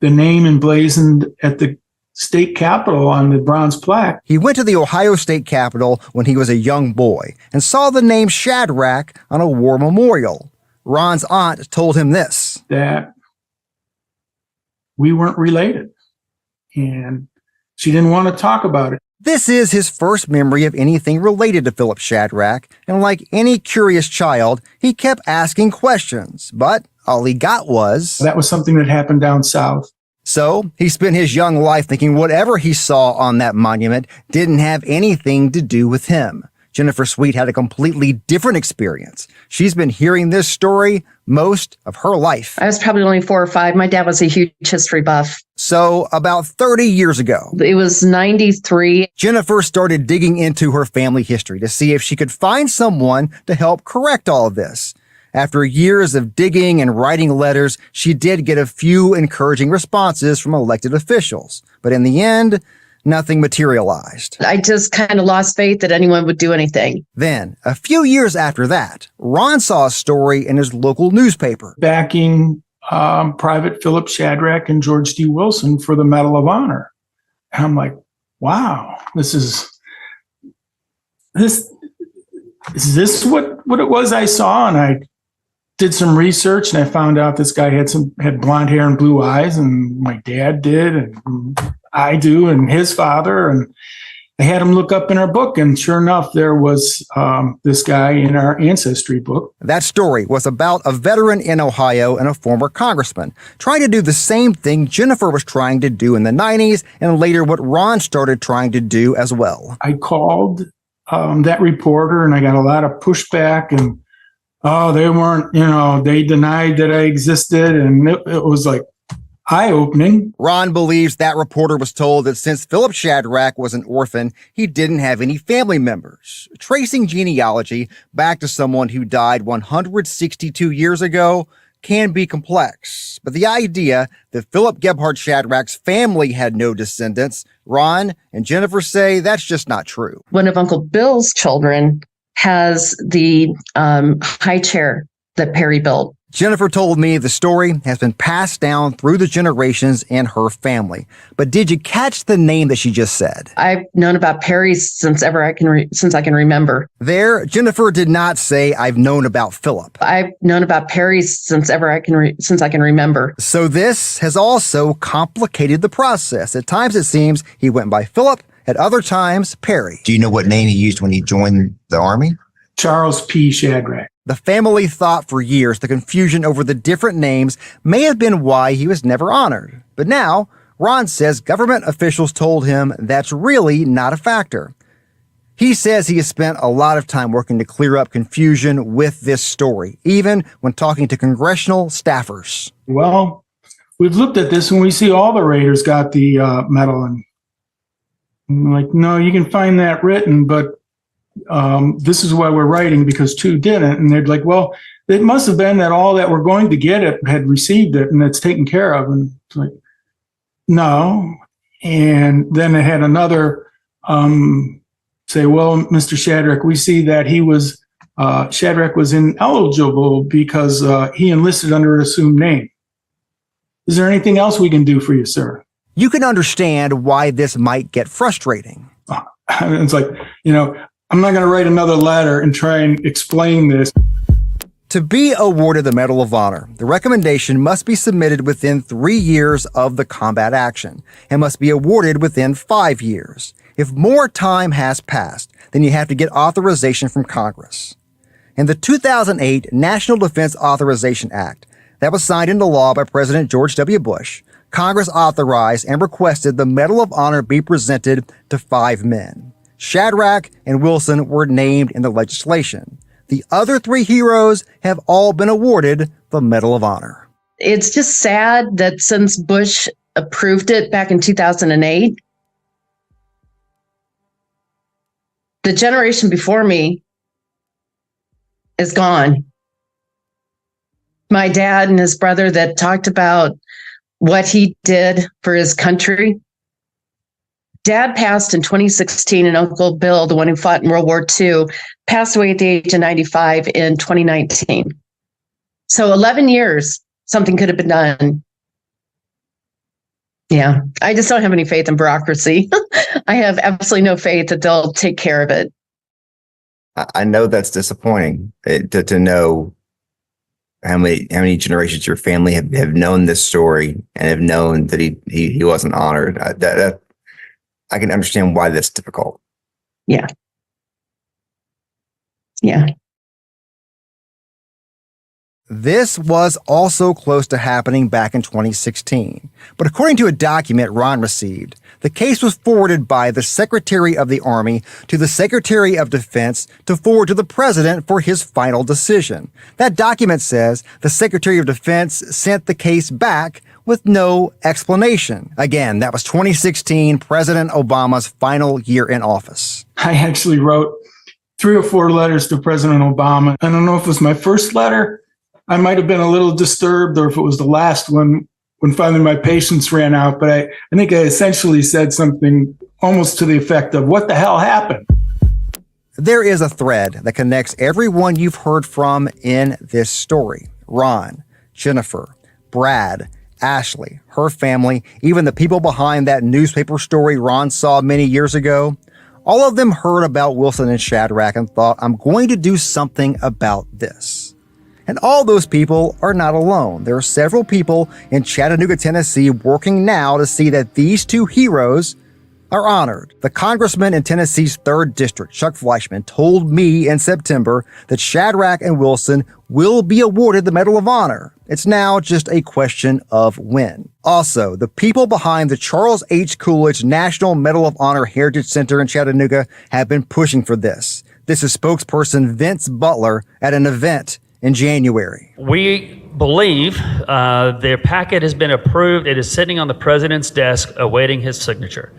the name emblazoned at the state capitol on the bronze plaque. He went to the Ohio State Capitol when he was a young boy and saw the name Shadrach on a war memorial. Ron's aunt told him this. That we weren't related. And she didn't want to talk about it. This is his first memory of anything related to Philip Shadrach, and like any curious child, he kept asking questions, but all he got was... That was something that happened down south. So he spent his young life thinking whatever he saw on that monument didn't have anything to do with him. Jennifer Sweet had a completely different experience. She's been hearing this story most of her life. I was probably only 4 or 5. My dad was a huge history buff. So about 30 years ago, it was 93. Jennifer started digging into her family history to see if she could find someone to help correct all of this. After years of digging and writing letters, she did get a few encouraging responses from elected officials. But in the end, nothing materialized. I just kind of lost faith that anyone would do anything. Then, a few years after that, Ron saw a story in his local newspaper. Backing Private Philip Shadrach and George D. Wilson for the Medal of Honor. And I'm like, wow, is this what it was I saw? And I did some research and I found out this guy had blonde hair and blue eyes, and my dad did, and I do, and his father, and I had him look up in our book, and sure enough, there was this guy in our ancestry book. That story was about a veteran in Ohio and a former congressman trying to do the same thing Jennifer was trying to do in the 90s, and later what Ron started trying to do as well. I called that reporter, and I got a lot of pushback, and they weren't, they denied that I existed, and it was like eye-opening. Ron believes that reporter was told that since Philip Shadrach was an orphan, he didn't have any family members. Tracing genealogy back to someone who died 162 years ago can be complex, but the idea that Philip Gebhard Shadrach's family had no descendants, Ron and Jennifer say that's just not true. One of Uncle Bill's children has the high chair that Perry built. Jennifer told me the story has been passed down through the generations in her family. But did you catch the name that she just said? I've known about Perry since I can remember. There, Jennifer did not say I've known about Philip. I've known about Perry since I can remember. So this has also complicated the process. At times it seems he went by Philip, at other times Perry. Do you know what name he used when he joined the Army? Charles P. Shadrach. The family thought for years the confusion over the different names may have been why he was never honored. But now, Ron says government officials told him that's really not a factor. He says he has spent a lot of time working to clear up confusion with this story, even when talking to congressional staffers. Well, we've looked at this and we see all the Raiders got the medal. And I'm like, no, you can find that written, but this is why we're writing, because 2 didn't. And they're like, well, it must have been that all that were going to get it had received it and it's taken care of. And it's like, no. And then they had another say, well, Mr. Shadrach, we see that Shadrach was ineligible because he enlisted under an assumed name. Is there anything else we can do for you, sir? You can understand why this might get frustrating. It's like, I'm not going to write another letter and try and explain this. To be awarded the Medal of Honor, the recommendation must be submitted within 3 years of the combat action and must be awarded within 5 years. If more time has passed, then you have to get authorization from Congress. In the 2008 National Defense Authorization Act that was signed into law by President George W. Bush, Congress authorized and requested the Medal of Honor be presented to 5 men. Shadrach and Wilson were named in the legislation. The other 3 heroes have all been awarded the Medal of Honor. It's just sad that since Bush approved it back in 2008, the generation before me is gone. My dad and his brother that talked about what he did for his country. Dad passed in 2016, and Uncle Bill, the one who fought in World War II, passed away at the age of 95 in 2019. So 11 years, something could have been done. Yeah, I just don't have any faith in bureaucracy. I have absolutely no faith that they'll take care of it. I know that's disappointing to know how many generations your family have known this story and have known that he wasn't honored. That I can understand why that's difficult. Yeah. Yeah. This was also close to happening back in 2016. But according to a document Ron received, the case was forwarded by the Secretary of the Army to the Secretary of Defense to forward to the President for his final decision. That document says the Secretary of Defense sent the case back with no explanation. Again, that was 2016, President Obama's final year in office. I actually wrote 3 or 4 letters to President Obama. I don't know if it was my first letter. I might have been a little disturbed, or if it was the last one when finally my patience ran out. But I think I essentially said something almost to the effect of, what the hell happened? There is a thread that connects everyone you've heard from in this story. Ron, Jennifer, Brad, Ashley, her family, even the people behind that newspaper story Ron saw many years ago. All of them heard about Wilson and Shadrach and thought, I'm going to do something about this. And all those people are not alone. There are several people in Chattanooga, Tennessee working now to see that these 2 heroes are honored. The congressman in Tennessee's 3rd District, Chuck Fleischman, told me in September that Shadrach and Wilson will be awarded the Medal of Honor. It's now just a question of when. Also, the people behind the Charles H. Coolidge National Medal of Honor Heritage Center in Chattanooga have been pushing for this. This is spokesperson Vince Butler at an event in January. We believe their packet has been approved. It is sitting on the president's desk awaiting his signature.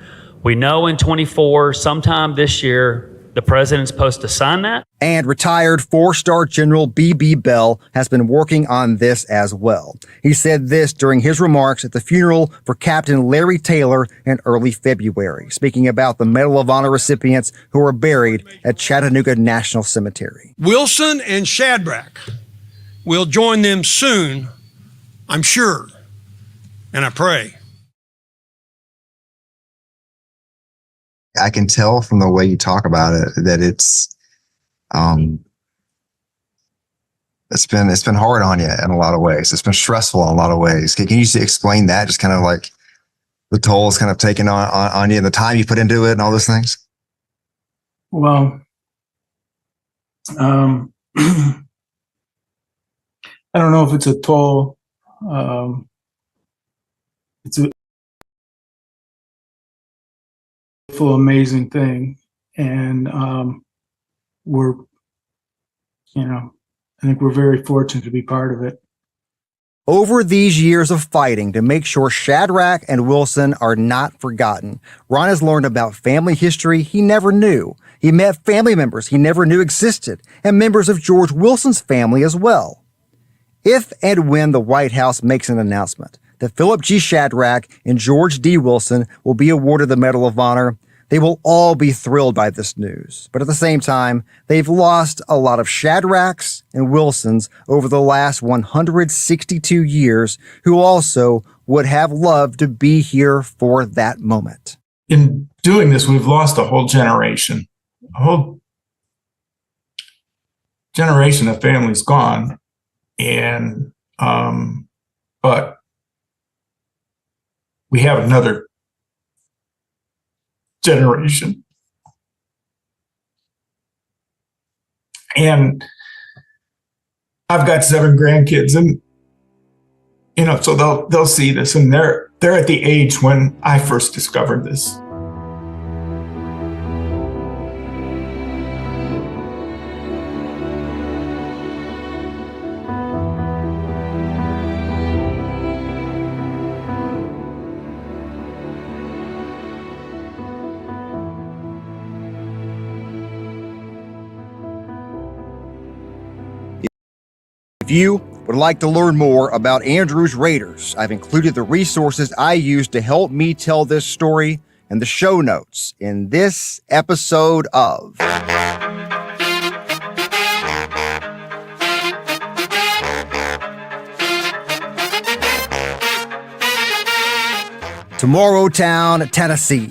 We know in 24, sometime this year, the president's supposed to sign that. And retired 4-star General B.B. Bell has been working on this as well. He said this during his remarks at the funeral for Captain Larry Taylor in early February, speaking about the Medal of Honor recipients who are buried at Chattanooga National Cemetery. Wilson and Shadrach will join them soon, I'm sure, and I pray. I can tell from the way you talk about it that it's been hard on you in a lot of ways. It's been stressful in a lot of ways. Can you just explain that? Just kind of like the toll is kind of taken on you and the time you put into it and all those things? Well, I don't know if it's a toll. It's a amazing thing, and we're, I think we're very fortunate to be part of it. Over these years of fighting to make sure Shadrach and Wilson are not forgotten, Ron has learned about family history he never knew. He met family members he never knew existed, and members of George Wilson's family as well. If and when the White House makes an announcement that Philip G. Shadrach and George D. Wilson will be awarded the Medal of Honor, they will all be thrilled by this news. But at the same time, they've lost a lot of Shadrachs and Wilsons over the last 162 years who also would have loved to be here for that moment. In doing this, we've lost a whole generation. A whole generation of families gone. And, but we have another generation. And I've got 7 grandkids, and so they'll see this, and they're at the age when I first discovered this. If you would like to learn more about Andrew's Raiders, I've included the resources I used to help me tell this story in the show notes in this episode of Tomorrowtown, Tennessee.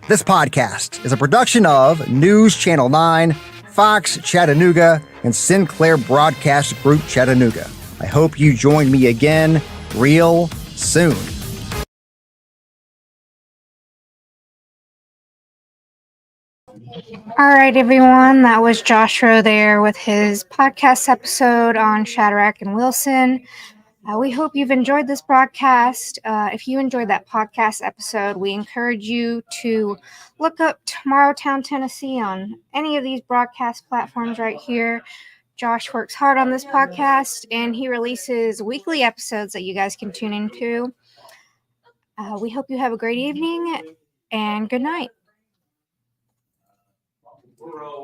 This podcast is a production of News Channel 9, Fox Chattanooga, and Sinclair Broadcast Group Chattanooga. I hope you join me again real soon. All right, everyone. That was Josh Rowe there with his podcast episode on Shadrach and Wilson. We hope you've enjoyed this broadcast. If you enjoyed that podcast episode, we encourage you to look up Tomorrowtown, Tennessee on any of these broadcast platforms right here. Josh works hard on this podcast, and he releases weekly episodes that you guys can tune into. We hope you have a great evening, and good night.